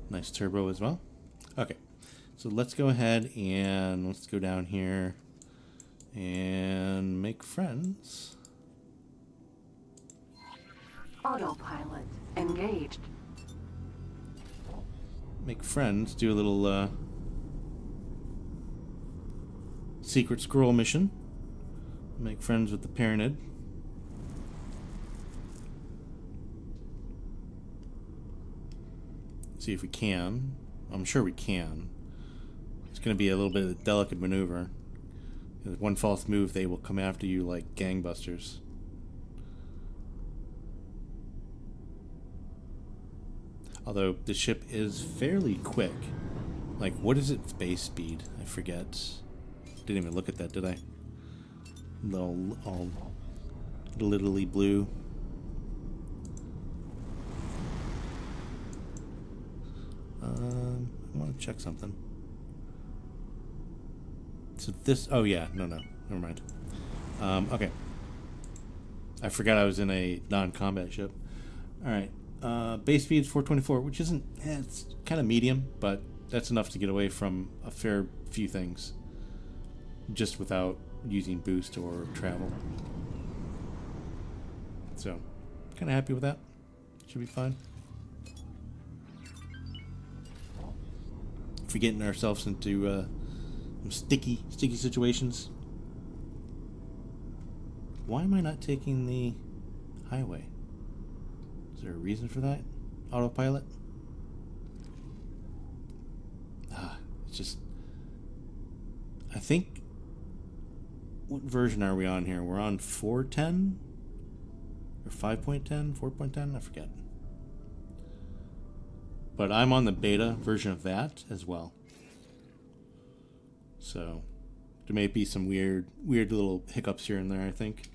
S1: Nice turbo as well. Okay, so let's go ahead and let's go down here and make friends.
S2: Autopilot engaged.
S1: Make friends. Do a little secret scroll mission. Make friends with the Paranid. See if we can. I'm sure we can. It's going to be a little bit of a delicate maneuver. With one false move, they will come after you like gangbusters. Although the ship is fairly quick. Like, what is its base speed? I forget. Didn't even look at that, did I? All literally blue. I want to check something. So this, oh yeah, no, never mind. Okay. I forgot I was in a non-combat ship. Alright, base speed is 424, which isn't, it's kind of medium, but that's enough to get away from a fair few things. Just without using boost or travel. So, kind of happy with that. Should be fine. If we're getting ourselves into some sticky situations. Why am I not taking the highway? Is there a reason for that? Autopilot? It's just... I think... What version are we on here? We're on 4.10? Or 5.10? 4.10? I forget. But I'm on the beta version of that as well. So there may be some weird little hiccups here and there, I think.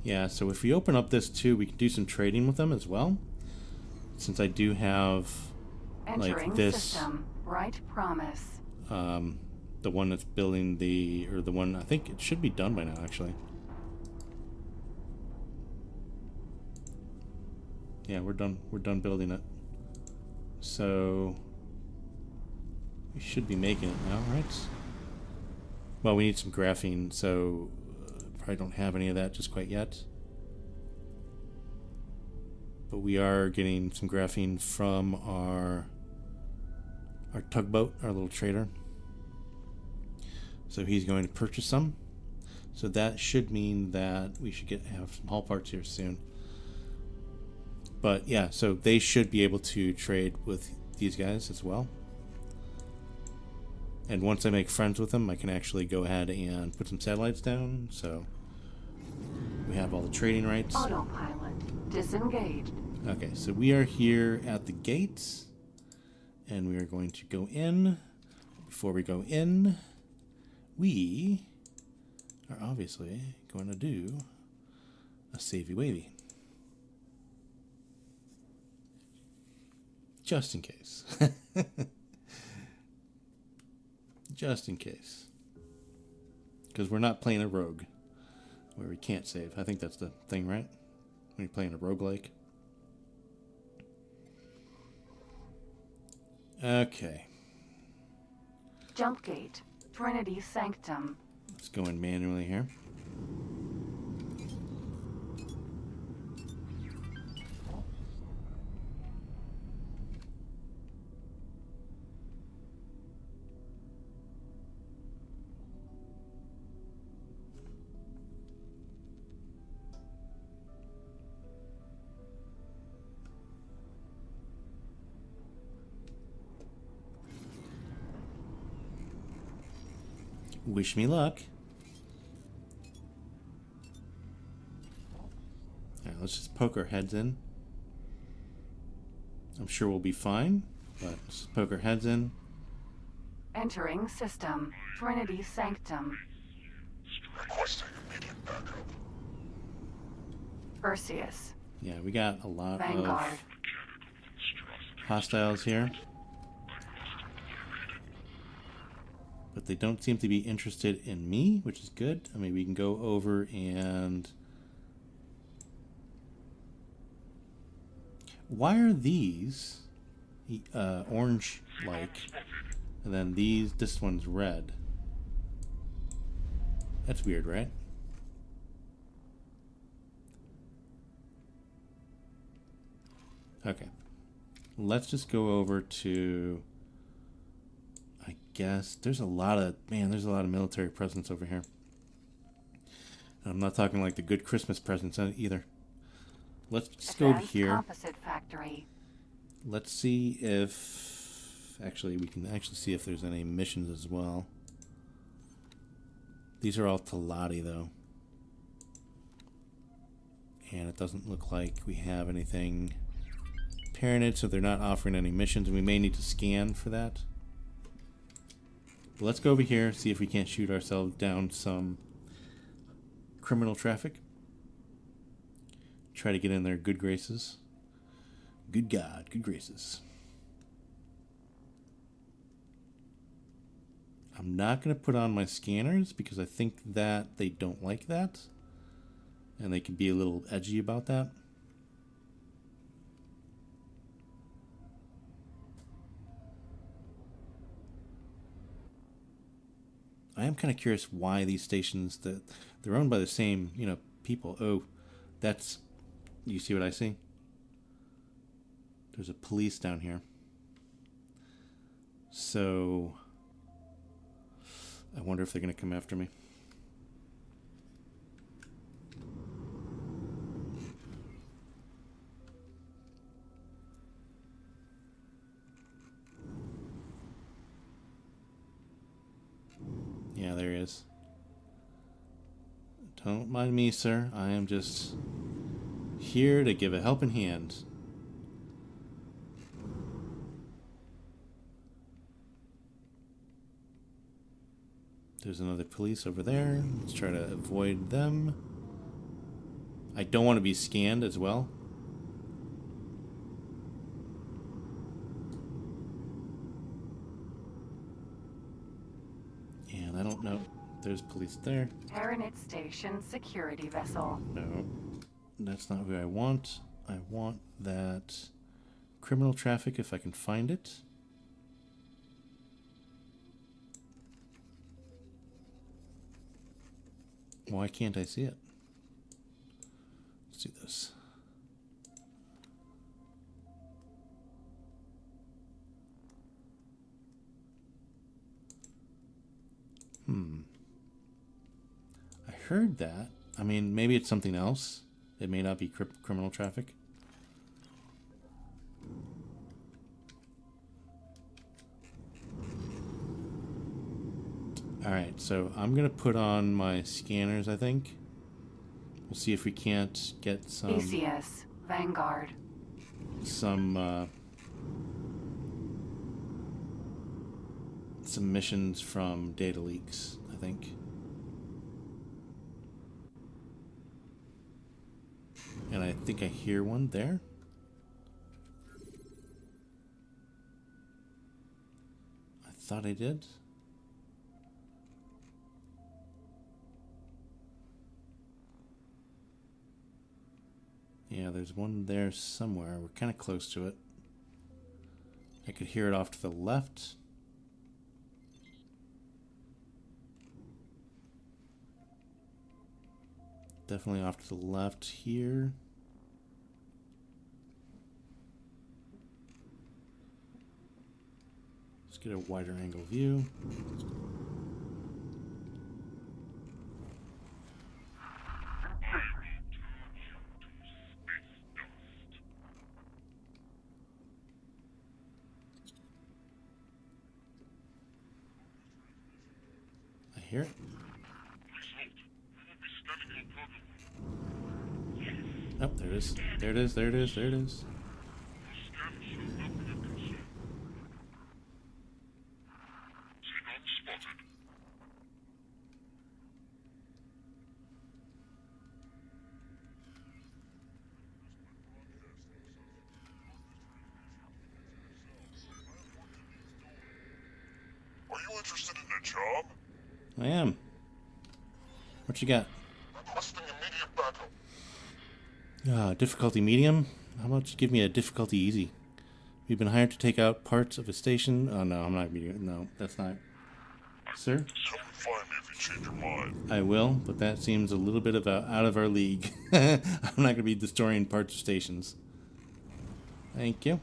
S1: Yeah, so if we open up this too, we can do some trading with them as well. Since I do have
S2: Entering
S1: like this
S2: system. Right promise.
S1: the one that's building the, or the one, I think it should be done by now actually. Yeah, we're done building it. So we should be making it now, right? Well, we need some graphene, so probably don't have any of that just quite yet. But we are getting some graphene from our tugboat, our little trader. So he's going to purchase some. So that should mean that we should have some hull parts here soon. But yeah, so they should be able to trade with these guys as well. And once I make friends with them, I can actually go ahead and put some satellites down. So we have all the trading rights.
S2: Autopilot disengaged.
S1: Okay, so we are here at the gates, and we are going to go in. Before we go in, we are obviously going to do a savey-wavy. Just in case. Just in case. Because we're not playing a rogue where we can't save. I think that's the thing, right? When you're playing a roguelike. Okay.
S2: Jump gate. Trinity Sanctum.
S1: Let's go in manually here. Wish me luck. Alright, let's just poke our heads in. I'm sure we'll be fine, but let's just poke our heads in.
S2: Entering system. Trinity Sanctum.
S5: Requesting immediate backup.
S2: Perseus.
S1: Yeah, we got a lot
S2: Vanguard.
S1: of hostiles here. But they don't seem to be interested in me, which is good. I mean, we can go over and... Why are these orange-like, and then this one's red? That's weird, right? Okay. Let's just go over to... I guess there's a lot of... Man, there's a lot of military presence over here. And I'm not talking like the good Christmas presents either. Let's just go over
S2: Advanced
S1: here.
S2: Composite Factory.
S1: Let's see if... Actually, we can actually see if there's any missions as well. These are all Talati, though. And it doesn't look like we have anything parented, so they're not offering any missions, and we may need to scan for that. But let's go over here, see if we can't shoot ourselves down some criminal traffic. Try to get in their good graces. Good God, good graces. I'm not going to put on my scanners because I think that they don't like that. And they can be a little edgy about that. I am kind of curious why these stations, that they're owned by the same, people. Oh, that's, you see what I see? There's a police down here. So, I wonder if they're going to come after me. Yeah, there he is. Don't mind me, sir. I am just here to give a helping hand. There's another police over there. Let's try to avoid them. I don't want to be scanned as well. And I don't know. There's police there.
S2: Paranit Station security vessel.
S1: No, that's not who I want. I want that criminal traffic if I can find it. Why can't I see it? Let's do this. I heard that. I mean, maybe it's something else. It may not be criminal traffic. Alright, so I'm going to put on my scanners, I think. We'll see if we can't get some...
S2: BCS, Vanguard.
S1: Some missions from data leaks, I think. And I think I hear one there. I thought I did. Yeah, there's one there somewhere. We're kind of close to it. I could hear it off to the left. Definitely off to the left here. Let's get a wider angle view. I hear it. Oh, there it is. There it is. There it is. There it is.
S7: Are you interested in a job?
S1: I am. What you got?
S7: Requesting immediate backup.
S1: Difficulty medium? How about you give me a difficulty easy? We've been hired to take out parts of a station. Oh, no, I'm not medium. No, that's not. Sir?
S7: Come and find me if you change your mind.
S1: I will, but that seems a little bit out of our league. I'm not going to be destroying parts of stations. Thank you.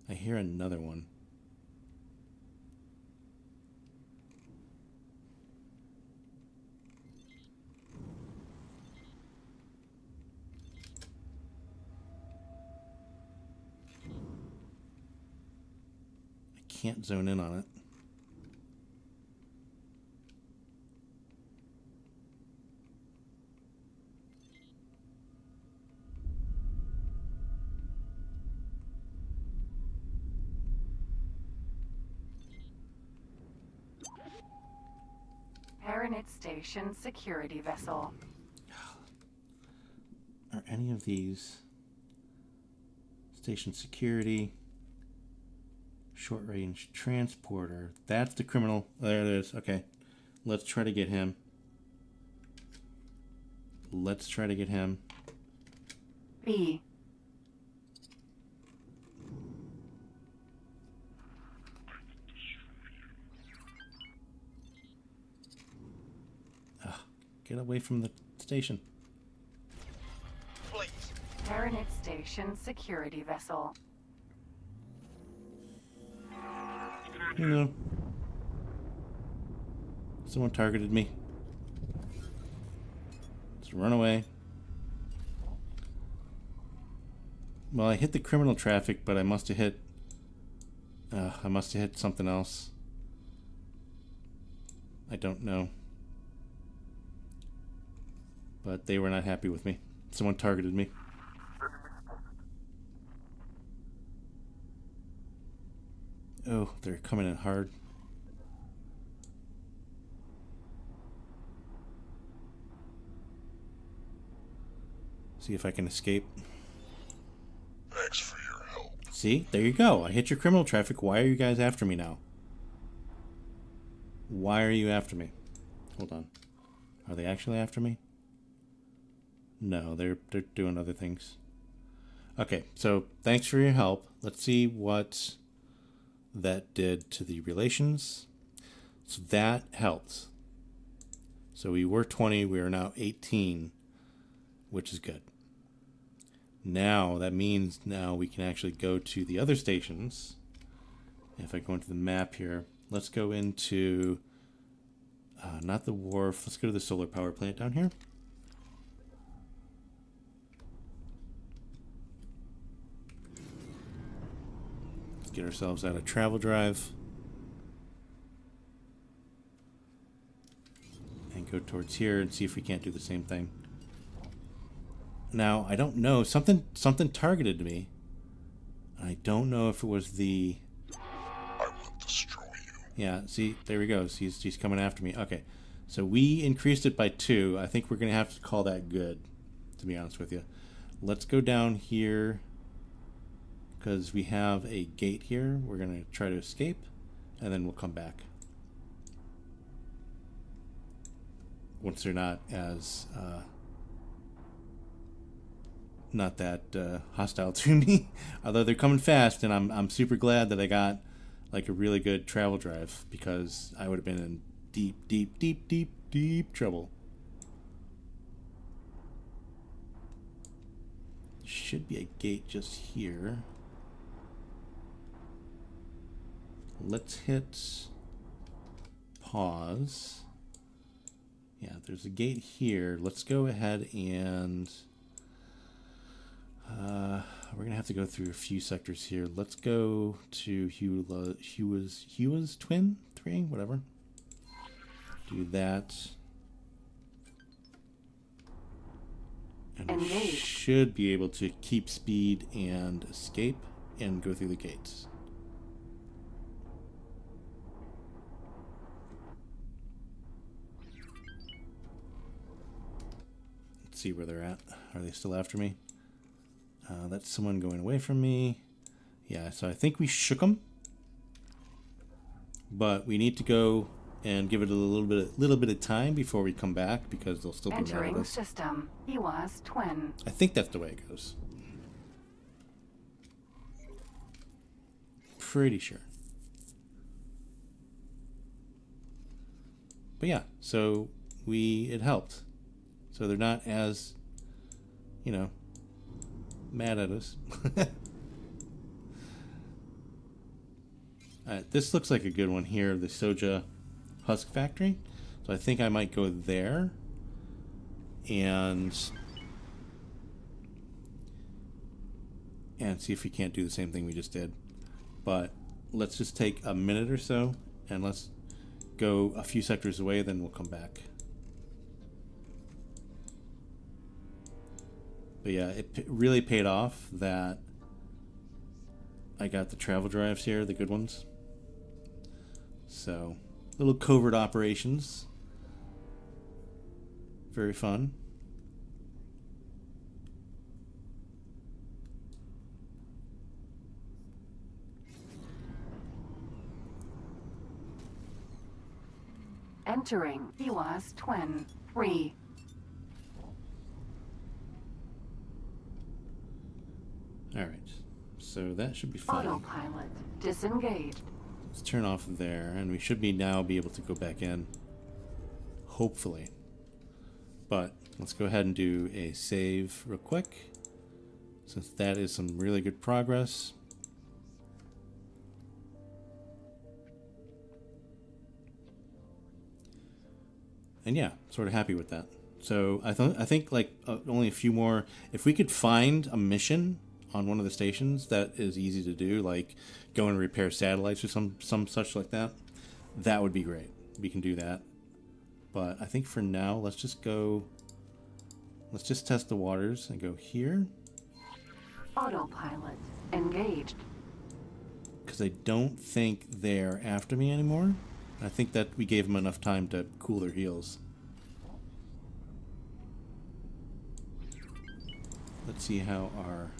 S1: I hear another one. I can't zone in on it.
S2: Paranit Station security vessel.
S1: Are any of these station security, short range transporter? That's the criminal. There it is. Okay. Let's try to get him. Let's try to get him.
S2: B.
S1: Get away from the station.
S3: Please.
S2: Paranit Station security vessel.
S1: No. Someone targeted me. Let's run away. Well, I hit the criminal traffic, but I must have hit... I must have hit something else. I don't know. But they were not happy with me. Someone targeted me. Oh, they're coming in hard. See if I can escape.
S7: Thanks for your help.
S1: See? There you go. I hit your criminal traffic. Why are you guys after me now? Why are you after me? Hold on. Are they actually after me? No, they're doing other things. Okay, so thanks for your help. Let's see what that did to the relations. So that helped. So we were 20, we are now 18, which is good. Now, that means now we can actually go to the other stations. If I go into the map here, let's go into, not the wharf, let's go to the solar power plant down here. Get ourselves out of travel drive and go towards here and see if we can't do the same thing. Now, I don't know, something targeted me. I don't know if it was the...
S7: I will destroy you.
S1: Yeah, see, there we go. He's coming after me. Okay, so we increased it by 2. I think we're going to have to call that good, to be honest with you. Let's go down here, because we have a gate here. We're going to try to escape, and then we'll come back. Once they're not as, not that hostile to me. Although they're coming fast, and I'm super glad that I got like a really good travel drive, because I would have been in deep trouble. Should be a gate just here. Let's hit pause. Yeah, there's a gate here. Let's go ahead and we're gonna have to go through a few sectors here. Let's go to Hua's twin 3, whatever. Do that, and we
S2: Engage.
S1: should be able to keep speed and escape and go through the gates. See where they're at. Are they still after me? That's someone going away from me. Yeah, so I think we shook them, but we need to go and give it a little bit of time before we come back, because they'll still be mad at
S2: Entering
S1: us.
S2: system. Hua's twin.
S1: I think that's the way it goes. Pretty sure. But yeah, so it helped. So they're not as, you know, mad at us. This looks like a good one here, the soja husk factory. So I think I might go there and see if we can't do the same thing we just did. But let's just take a minute or so and let's go a few sectors away, then we'll come back. But yeah, it really paid off that I got the travel drives here, the good ones. So, little covert operations. Very fun.
S2: Entering EWAS Twin 3.
S1: Alright, so that should be fine.
S2: Autopilot disengaged.
S1: Let's turn off there, and we should now be able to go back in. Hopefully. But let's go ahead and do a save real quick, since that is some really good progress. And yeah, sort of happy with that. So I think like only a few more. If we could find a mission on one of the stations that is easy to do, like go and repair satellites or some such like that, that would be great. We can do that. But I think for now, let's just test the waters and go here.
S2: Autopilot engaged.
S1: Because I don't think they're after me anymore. I think that we gave them enough time to cool their heels. Let's see how our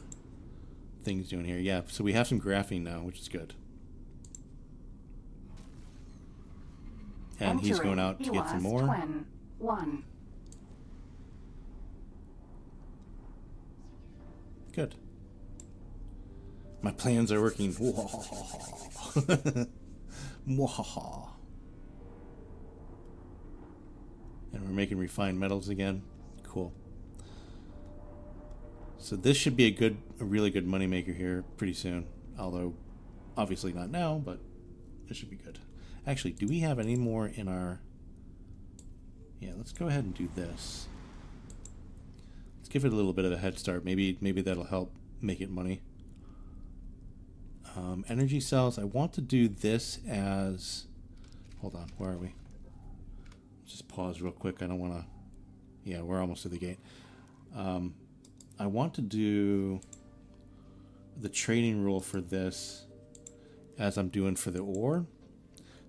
S1: thing's doing here. Yeah, so we have some graphene now, which is good. And he's going out to get some more.
S2: Twin 1.
S1: Good. My plans are working. Mwahaha. And we're making refined metals again. Cool. So this should be a really good moneymaker here pretty soon. Although, obviously not now, but it should be good. Actually, do we have any more in our... Yeah, let's go ahead and do this. Let's give it a little bit of a head start. Maybe that'll help make it money. Energy cells. I want to do this as... Hold on, where are we? Just pause real quick. I don't want to... Yeah, we're almost to the gate. I want to do the trading rule for this as I'm doing for the ore.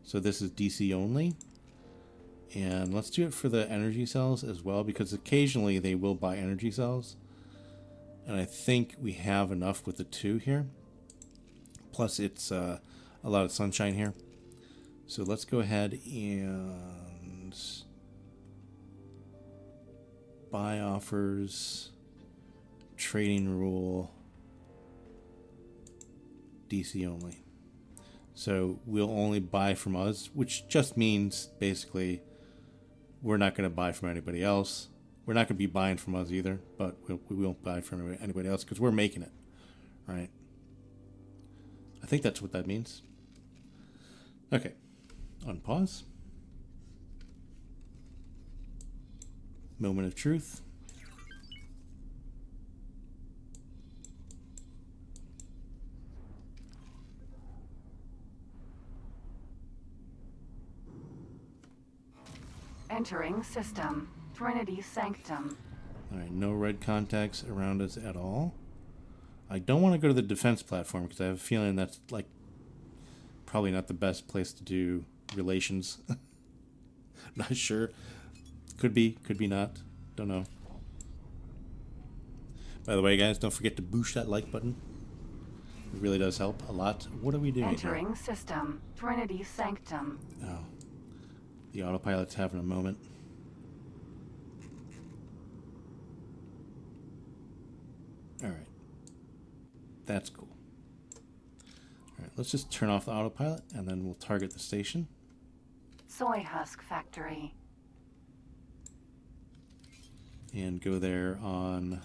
S1: So this is DC only. And let's do it for the energy cells as well, because occasionally they will buy energy cells. And I think we have enough with the 2 here. Plus it's a lot of sunshine here. So let's go ahead and buy offers, trading rule, DC only. So we'll only buy from us, which just means basically we're not going to buy from anybody else. We're not going to be buying from us either, but we won't buy from anybody else because we're making it, right? I think that's what that means. Okay, unpause. Moment of truth.
S2: Entering system. Trinity Sanctum.
S1: Alright, no red contacts around us at all. I don't want to go to the defense platform because I have a feeling that's like probably not the best place to do relations. Not sure. Could be not. Don't know. By the way, guys, don't forget to boost that like button. It really does help a lot. What are we doing
S2: Entering
S1: here?
S2: system. Trinity Sanctum.
S1: Oh. The autopilot's having a moment. Alright. That's cool. Alright, let's just turn off the autopilot and then we'll target the station.
S2: Soy Husk Factory.
S1: and go there on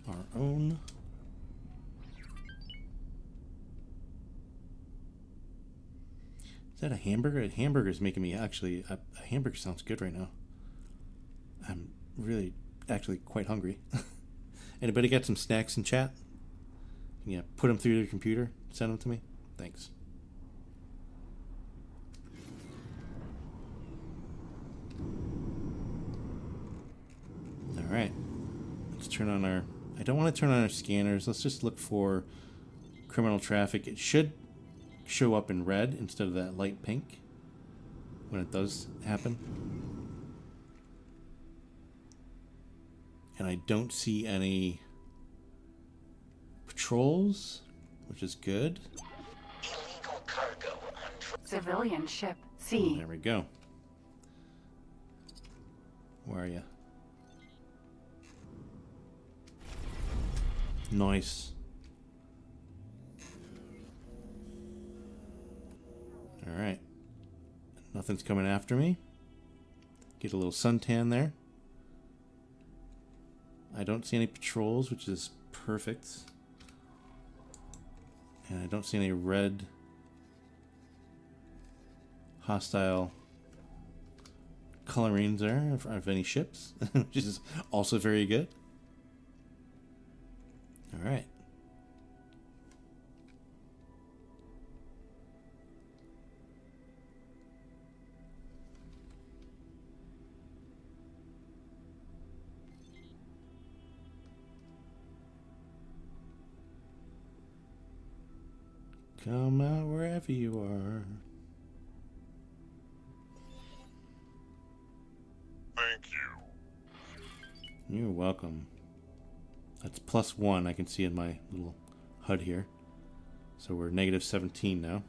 S1: our own. Is that a hamburger? A hamburger is making me actually... A hamburger sounds good right now. I'm really actually quite hungry. Anybody got some snacks in chat? Yeah, put them through your computer. Send them to me. Thanks. All right. Let's turn on our... I don't want to turn on our scanners. Let's just look for criminal traffic. It should show up in red instead of that light pink when it does happen. And I don't see any patrols, which is good.
S5: Illegal cargo on
S2: Civilian ship C.
S1: There we go. Where are you? Nice. All right. Nothing's coming after me. Get a little suntan there. I don't see any patrols, which is perfect. And I don't see any red hostile colorings there of any ships, which is also very good. All right. Come out wherever you are.
S7: Thank you.
S1: You're welcome. That's +1 I can see in my little HUD here. So we're -17 now.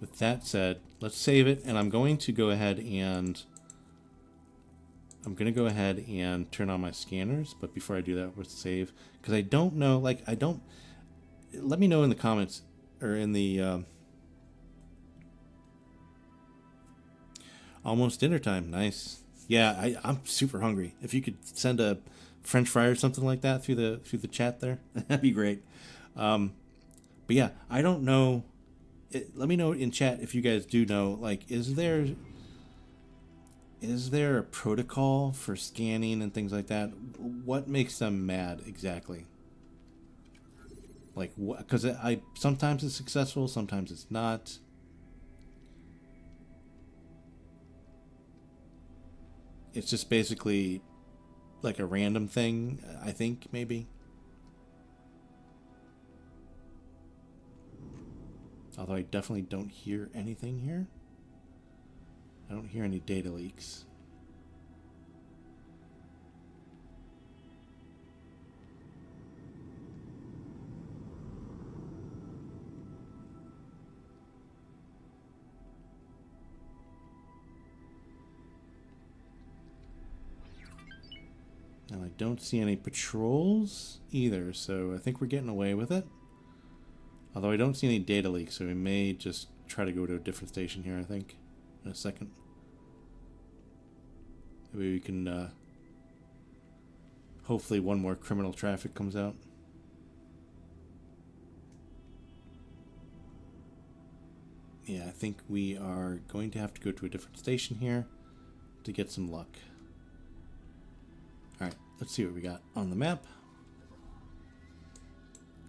S1: With that said, let's save it, and I'm going to go ahead and turn on my scanners. But before I do that, let's save, because I don't know. Like, I don't. Let me know in the comments or in the almost dinner time. Nice. Yeah, I'm super hungry. If you could send a French fry or something like that through the chat there, that'd be great. But yeah, I don't know. Let me know in chat if you guys do know, like, is there a protocol for scanning and things like that? What makes them mad exactly? Like, because sometimes it's successful, sometimes it's not. It's just basically like a random thing, I think, maybe. Although I definitely don't hear anything here. I don't hear any data leaks. And I don't see any patrols either, so I think we're getting away with it. Although I don't see any data leaks, so we may just try to go to a different station here, I think, in a second. Maybe we can, hopefully one more criminal traffic comes out. Yeah, I think we are going to have to go to a different station here to get some luck. Alright, let's see what we got on the map.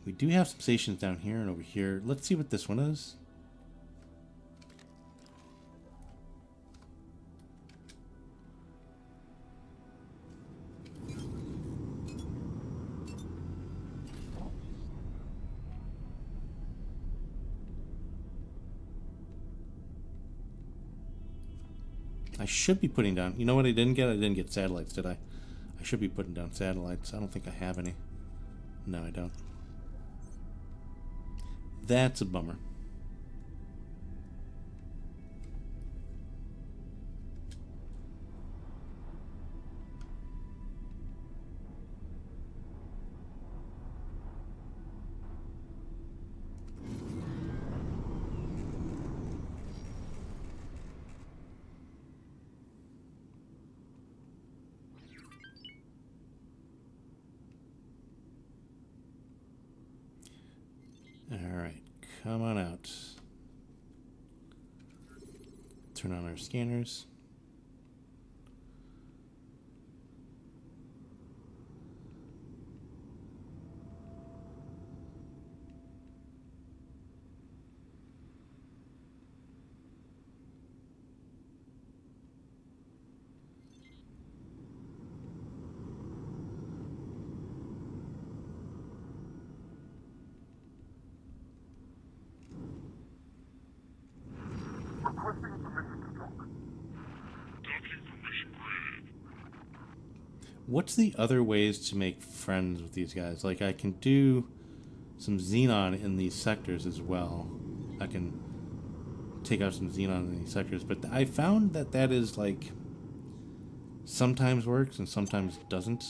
S1: We do have some stations down here and over here. Let's see what this one is. I should be putting down... You know what I didn't get? I didn't get satellites, did I? I should be putting down satellites. I don't think I have any. No, I don't. That's a bummer. come on out. Turn on our scanners. What's the other ways to make friends with these guys? Like, I can do some xenon in these sectors as well. I can take out some xenon in these sectors, but I found that that is, like, sometimes works and sometimes doesn't.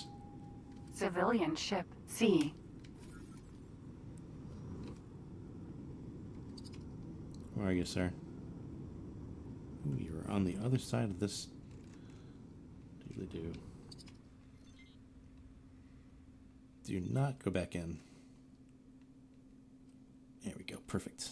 S2: Civilian ship C.
S1: Where are you, sir? Ooh, you're on the other side of this. Doodly-doo. Do not go back in. There we go. Perfect.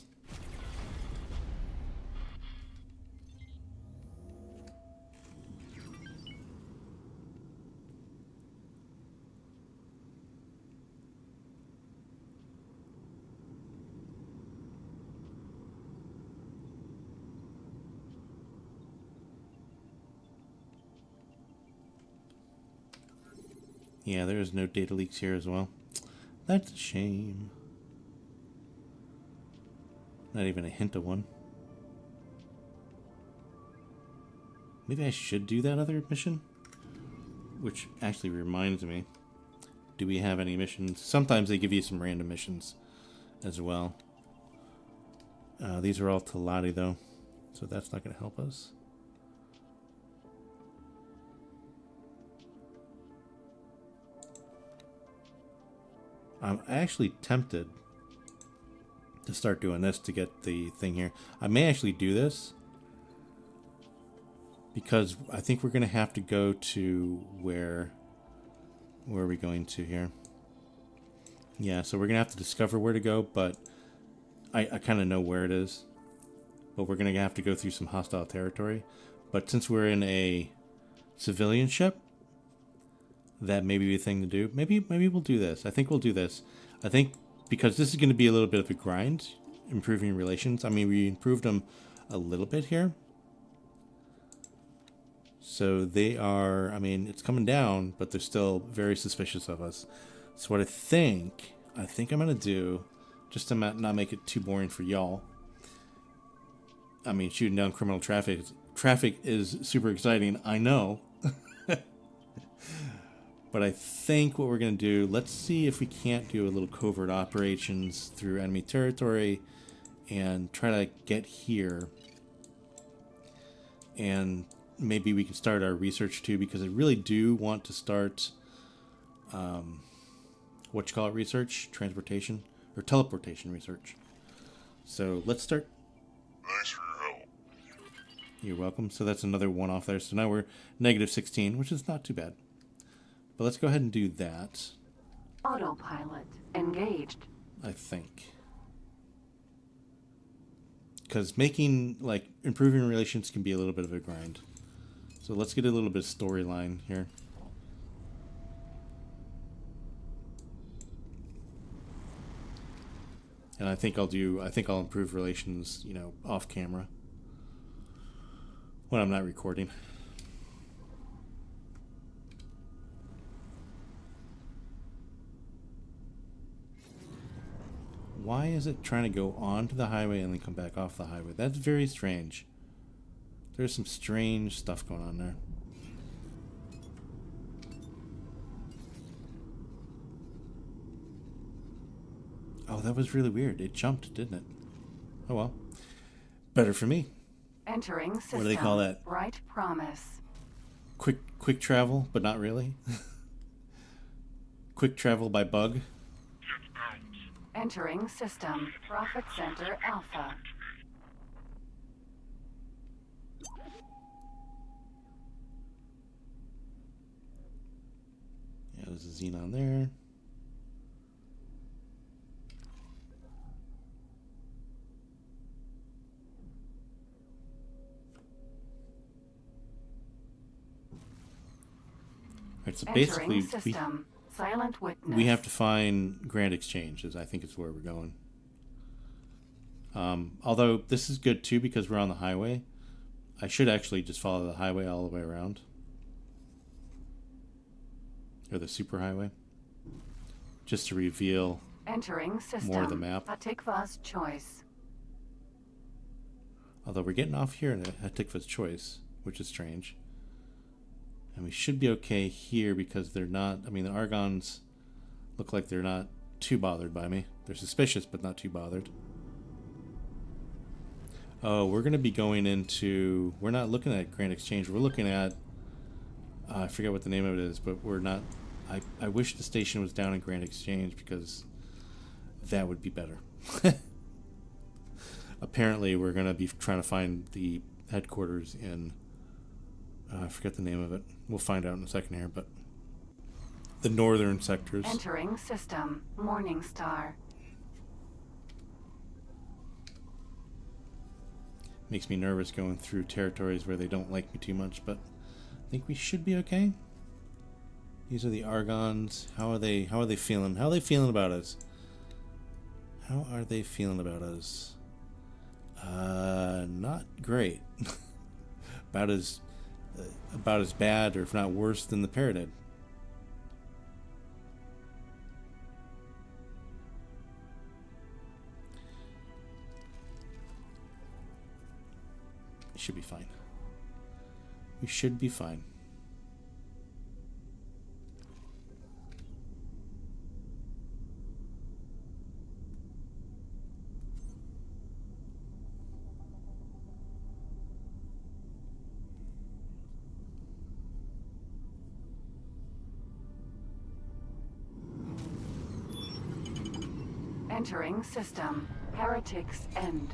S1: Yeah, there is no data leaks here as well. That's a shame. Not even a hint of one. Maybe I should do that other mission? Which actually reminds me. Do we have any missions? Sometimes they give you some random missions as well. These are all Talati though, so that's not going to help us. I'm actually tempted to start doing this to get the thing here. I may actually do this because I think we're going to have to go to where are we going to here? Yeah, so we're going to have to discover where to go, but I kind of know where it is. But we're going to have to go through some hostile territory. But since we're in a civilian ship, that may be a thing to do. Maybe we'll do this. I think we'll do this. I think because this is going to be a little bit of a grind, improving relations. I mean, we improved them a little bit here. So they are, I mean, it's coming down, but they're still very suspicious of us. So what I think I'm going to do, just to not make it too boring for y'all. I mean, shooting down criminal traffic is super exciting, I know. But I think what we're going to do, let's see if we can't do a little covert operations through enemy territory and try to get here. And maybe we can start our research too, because I really do want to start, research? Transportation? Or teleportation research. So let's start.
S7: Thanks for your help.
S1: You're welcome. So that's another one off there. So now we're -16, which is not too bad. But let's go ahead and do that.
S2: Autopilot engaged.
S1: I think. Because improving relations can be a little bit of a grind. So let's get a little bit of storyline here. And I think I'll improve relations, off camera. When I'm not recording. Why is it trying to go onto the highway and then come back off the highway? That's very strange. There's some strange stuff going on there. Oh, that was really weird. It jumped, didn't it? Oh well. Better for me.
S2: Entering system.
S1: What do they call that?
S2: Right promise.
S1: Quick travel, but not really. Quick travel by bug.
S2: Entering system. Profit Center Alpha.
S1: Yeah, there's a xenon there. Right, so
S2: Entering
S1: basically,
S2: system. Silent witness.
S1: we have to find Grand Exchange, I think is where we're going. Although this is good too because we're on the highway. I should actually just follow the highway all the way around. Or the superhighway. Just to reveal
S2: Entering system.
S1: more of the map.
S2: Atikva's choice.
S1: Although we're getting off here at Tikva's Choice, which is strange. And we should be okay here because they're not... I mean, the Argons look like they're not too bothered by me. They're suspicious, but not too bothered. Oh, we're going to be going into... We're not looking at Grand Exchange. We're looking at... I forget what the name of it is, but we're not... I wish the station was down in Grand Exchange because that would be better. Apparently, we're going to be trying to find the headquarters in... I forget the name of it. We'll find out in a second here, but... The northern sectors.
S2: Entering system. Morningstar.
S1: Makes me nervous going through territories where they don't like me too much, but I think we should be okay. These are the Argons. How are they feeling? How are they feeling about us? How are they feeling about us? Not great. about as bad, or if not worse, than the Paraded. Should be fine. We should be fine.
S2: Entering system. Heretics End.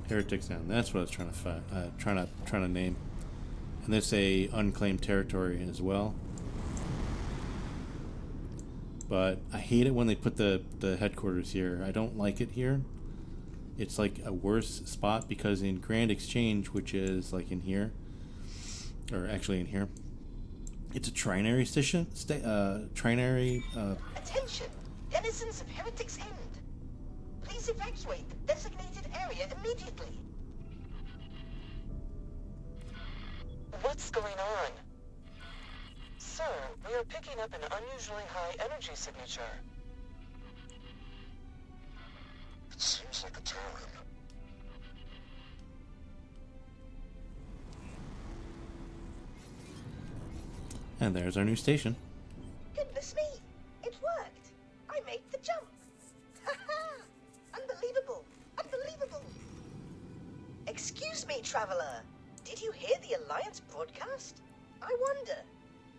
S1: Heretics End. That's what I was trying to trying to name. And there's a unclaimed territory as well. But I hate it when they put the headquarters here. I don't like it here. It's like a worse spot because in Grand Exchange, which is like in here, or actually in here, it's a trinary station. Trinary.
S3: Attention! Denizens of Heretics End. Please evacuate the designated area immediately.
S8: What's going on? Sir, we are picking up an unusually high energy signature.
S7: It seems like a Terran.
S1: And there's our new station.
S3: Goodness me! It worked! I made the jump! Ha-ha! Unbelievable! Unbelievable! Excuse me, traveler. Did you hear the Alliance broadcast? I wonder,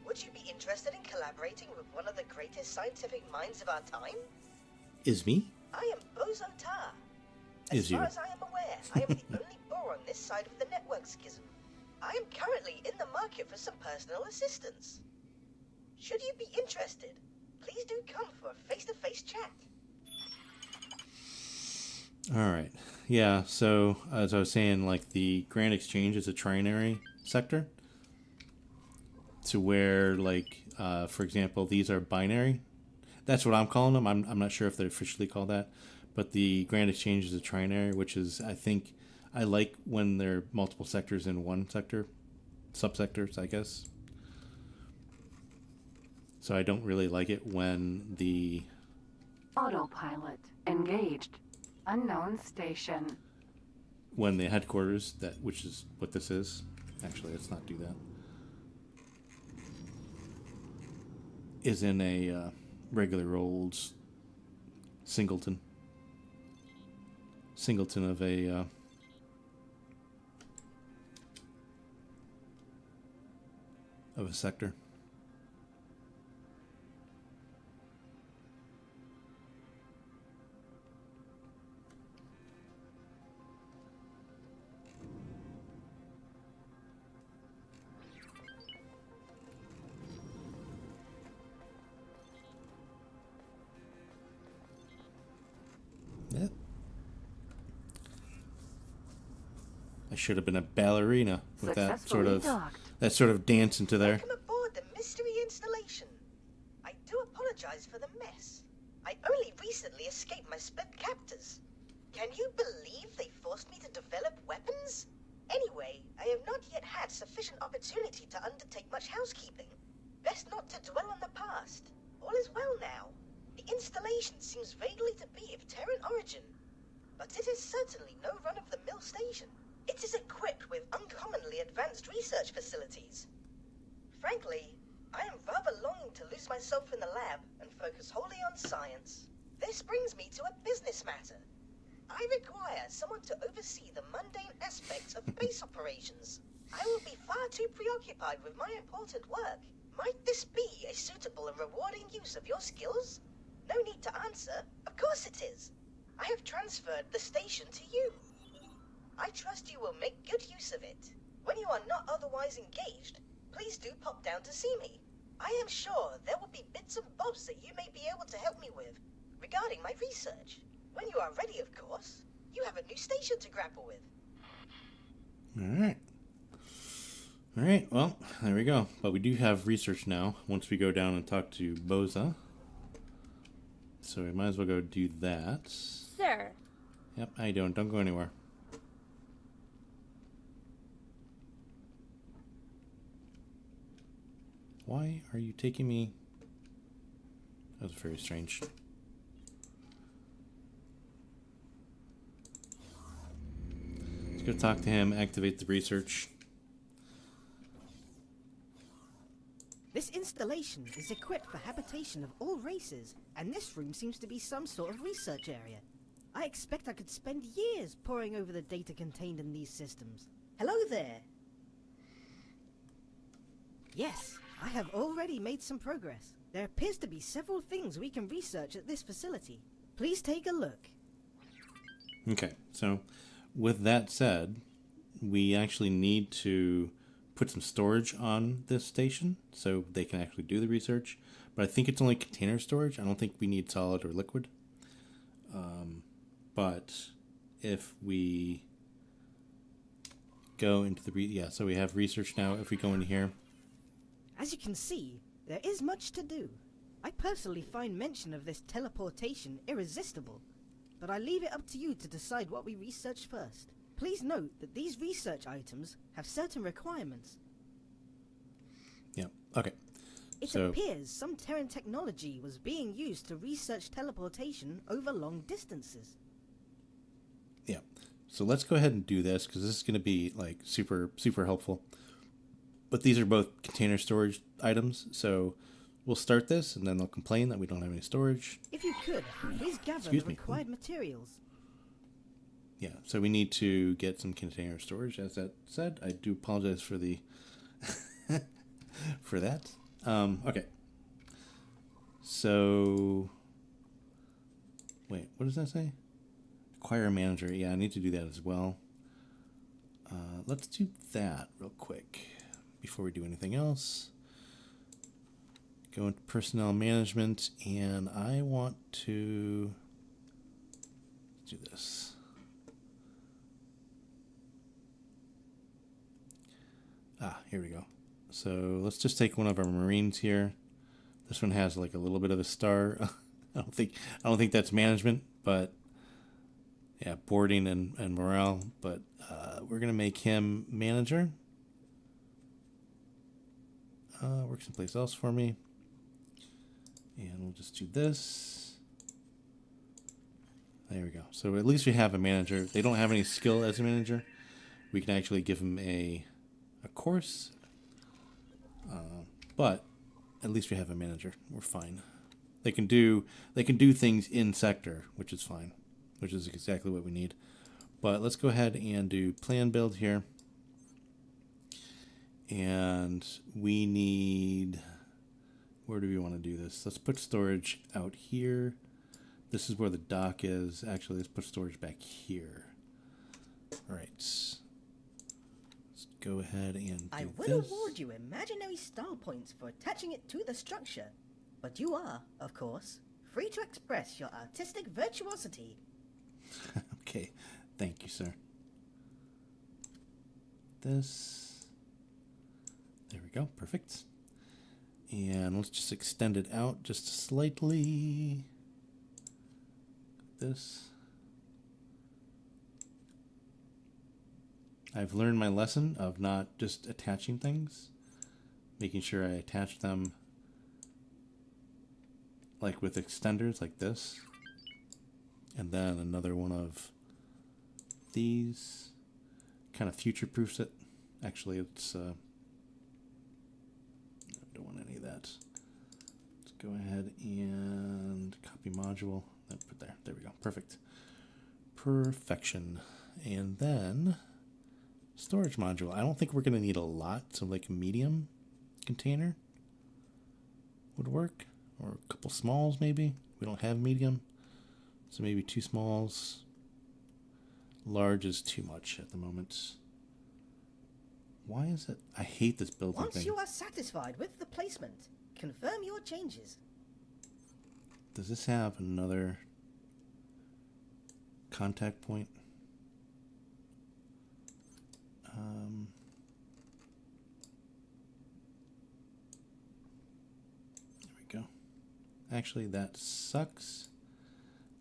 S3: would you be interested in collaborating with one of the greatest scientific minds of our time?
S1: Is me?
S3: I am Bozo Tar. As
S1: Is you?
S3: far as I am aware, I am the only Boar on this side of the network schism. I am currently in the market for some personal assistance. Should you be interested, please do come for a face-to-face chat.
S1: Alright. Yeah, so as I was saying, like the Grand Exchange is a trinary sector. To where, like, for example, these are binary. That's what I'm calling them. I'm not sure if they're officially called that. But the Grand Exchange is a trinary, which is, I think, I like when there are multiple sectors in one sector. Subsectors, I guess. So I don't really like it when the...
S2: Autopilot engaged. Unknown station.
S1: When the headquarters, which is what this is. Actually, let's not do that. Is in a regular old singleton. Singleton of a... of a sector. Yep. I should have been a ballerina with that
S2: Successfully
S1: sort of
S2: docked.
S1: dance into there.
S3: Welcome aboard the mystery installation. apologize for the mess. I only recently escaped my split captors. Can you believe they forced me to develop weapons? Anyway, I have not yet had sufficient opportunity to undertake much housekeeping. Best not to dwell on the past. All is well now. The installation seems vaguely to be of Terran origin, but it is certainly no run-of-the-mill station. It is equipped with uncommonly advanced research facilities. Frankly, I am rather longing to lose myself in the lab and focus wholly on science. This brings me to a business matter. I require someone to oversee the mundane aspects of base operations. I will be far too preoccupied with my important work. Might this be a suitable and rewarding use of your skills? No need to answer. Of course it is. I have transferred the station to you. I trust you will make good use of it. When you are not otherwise engaged, please do pop down to see me. I am sure there will be bits and bobs that you may be able to help me with regarding my research. When you are ready, of course. You have a new station to grapple with.
S1: Alright. Alright, well, there we go. But we do have research now, once we go down and talk to Boza. So we might as well go do that.
S9: Sir.
S1: Yep, how you doing? Don't go anywhere. Why are you taking me? That was very strange. Let's go talk to him, activate the research.
S10: This installation is equipped for habitation of all races, and this room seems to be some sort of research area. I expect I could spend years poring over the data contained in these systems. Hello there! Yes, I have already made some progress. There appears to be several things we can research at this facility. Please take a look.
S1: Okay, so with that said, we actually need to put some storage on this station so they can actually do the research. But I think it's only container storage. I don't think we need solid or liquid. But if we go into the... so we have research now. If we go in here...
S10: As you can see, there is much to do. I personally find mention of this teleportation irresistible, but I leave it up to you to decide what we research first. Please note that these research items have certain requirements.
S1: Yeah, okay.
S10: It appears some Terran technology was being used to research teleportation over long distances.
S1: Yeah, so let's go ahead and do this, because this is going to be like super helpful. But these are both container storage items, so we'll start this, and then they'll complain that we don't have any storage.
S10: If you could, please gather the required materials.
S1: Yeah, so we need to get some container storage, as that said. I do apologize for the for that. Okay. So wait, what does that say? Acquire a manager. Yeah, I need to do that as well. Let's do that real quick before we do anything else. Go into personnel management, and I want to do this. Here we go. So let's just take one of our Marines here. This one has like a little bit of a star. I don't think that's management, but yeah, boarding and morale. But we're gonna make him manager. Work someplace else for me, and we'll just do this. There we go. So at least we have a manager. They don't have any skill as a manager. We can actually give them a course, but at least we have a manager. We're fine. They can do things in sector, which is fine, which is exactly what we need. But let's go ahead and do plan build here, and we need, where do we want to do this? Let's put storage out here. This is where the dock is. Actually, let's put storage back here. All right. Go ahead and do
S10: I will award you imaginary star points for attaching it to the structure, but you are, of course, free to express your artistic virtuosity.
S1: Okay, thank you, sir. This, there we go, perfect. And let's just extend it out just slightly. This. I've learned my lesson of not just attaching things, making sure I attach them like with extenders like this. And then another one of these. Kind of future-proofs it. Actually, it's... I don't want any of that. Let's go ahead and copy module. Then put there. There we go. Perfect. Perfection. And then storage module. I don't think we're going to need a lot. So like a medium container would work. Or a couple smalls maybe. We don't have medium. So maybe 2 smalls. Large is too much at the moment. Why is it? I hate this building thing.
S10: Once you are satisfied with the placement, confirm your changes.
S1: Does this have another contact point? There we go. Actually, that sucks.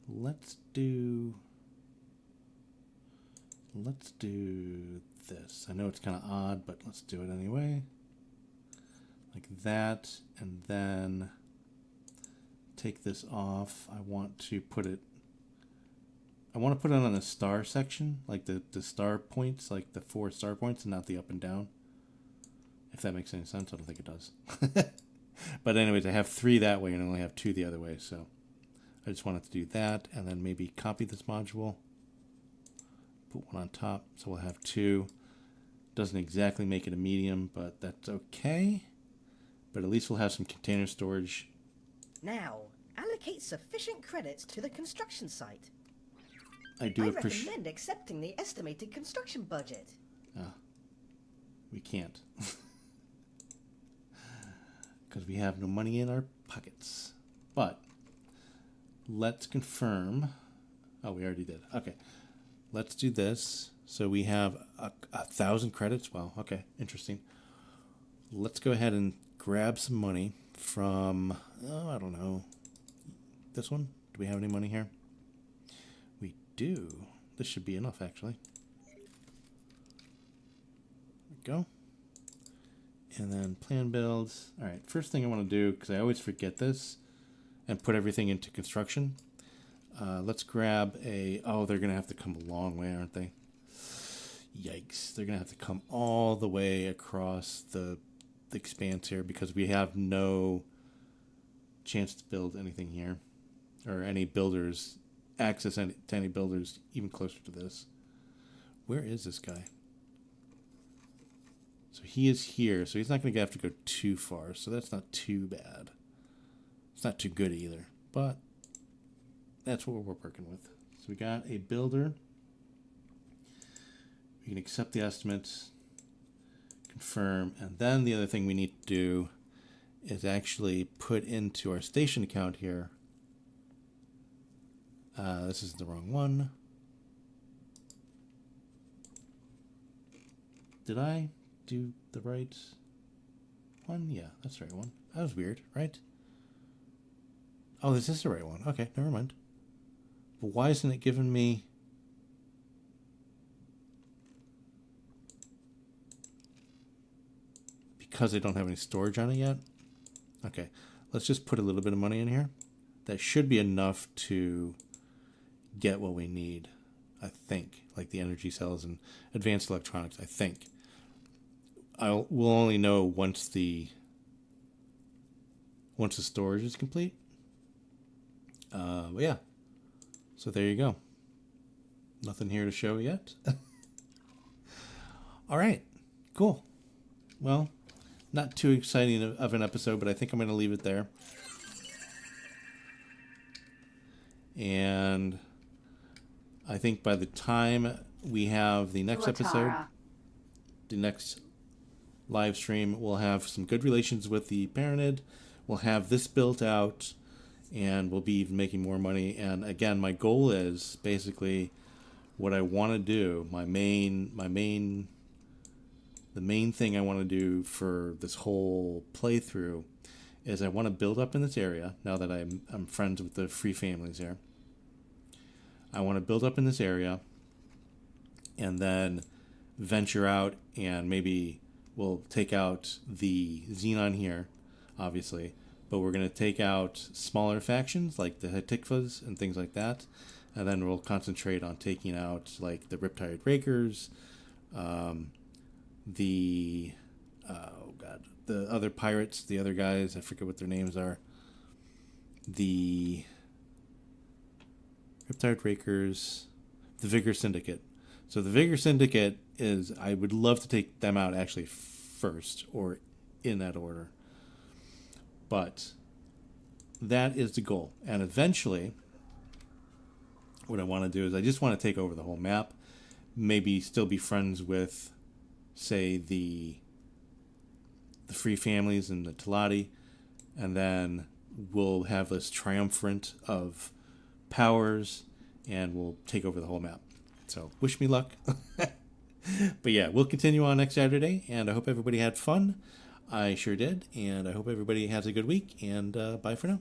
S1: Let's do this. I know it's kind of odd, but let's do it anyway. Like that, and then take this off. I want to put it on the star section, like the star points, like the 4 star points, and not the up and down. If that makes any sense, I don't think it does. But anyways, I have 3 that way and I only have 2 the other way, so I just wanted to do that, and then maybe copy this module. Put one on top, so we'll have 2. Doesn't exactly make it a medium, but that's okay. But at least we'll have some container storage.
S10: Now, allocate sufficient credits to the construction site.
S1: I
S10: recommend accepting the estimated construction budget.
S1: We can't. Because we have no money in our pockets. But let's confirm. Oh, we already did. Okay. Let's do this. So we have 1,000 credits. Wow. Okay. Interesting. Let's go ahead and grab some money from, I don't know, this one. Do we have any money here? We do. This should be enough, actually. There we go. And then plan builds. All right. First thing I want to do, because I always forget this, and put everything into construction. Let's grab a... Oh, they're going to have to come a long way, aren't they? Yikes. They're going to have to come all the way across the expanse here because we have no chance to build anything here. Or any builders, access to any builders even closer to this. Where is this guy? So he is here, so he's not going to have to go too far, so that's not too bad. It's not too good either, but that's what we're working with. So we got a builder. We can accept the estimates, confirm, and then the other thing we need to do is actually put into our station account here. This is the wrong one. Did I do the right one? Yeah, that's the right one. That was weird, right? Oh, this is the right one. Okay, never mind. But why isn't it giving me... Because I don't have any storage on it yet? Okay, let's just put a little bit of money in here. That should be enough to get what we need, I think. Like the energy cells and advanced electronics, I think. We'll only know once the storage is complete. But yeah. So there you go. Nothing here to show yet. All right. Cool. Well, not too exciting of an episode, but I think I'm going to leave it there. And I think by the time we have the next episode, the next live stream, we'll have some good relations with the Baronid. We'll have this built out, and we'll be even making more money. And again, my goal is basically what I want to do. My main the main thing I want to do for this whole playthrough is I want to build up in this area, now that I'm friends with the free families here. I want to build up in this area and then venture out, and maybe we'll take out the Xenon here, obviously, but we're going to take out smaller factions like the Hatikvas and things like that, and then we'll concentrate on taking out like the Riptide Rakers, the other pirates, the other guys, I forget what their names are. The Riptide Rakers, the Vigor Syndicate. So the Vigor Syndicate I would love to take them out actually first, or in that order. But that is the goal. And eventually, what I want to do is I just want to take over the whole map. Maybe still be friends with, say, the free families and the Teladi, and then we'll have this triumvirate of powers, and we'll take over the whole map. So wish me luck. But yeah, we'll continue on next Saturday, and I hope everybody had fun. I sure did, and I hope everybody has a good week, and bye for now.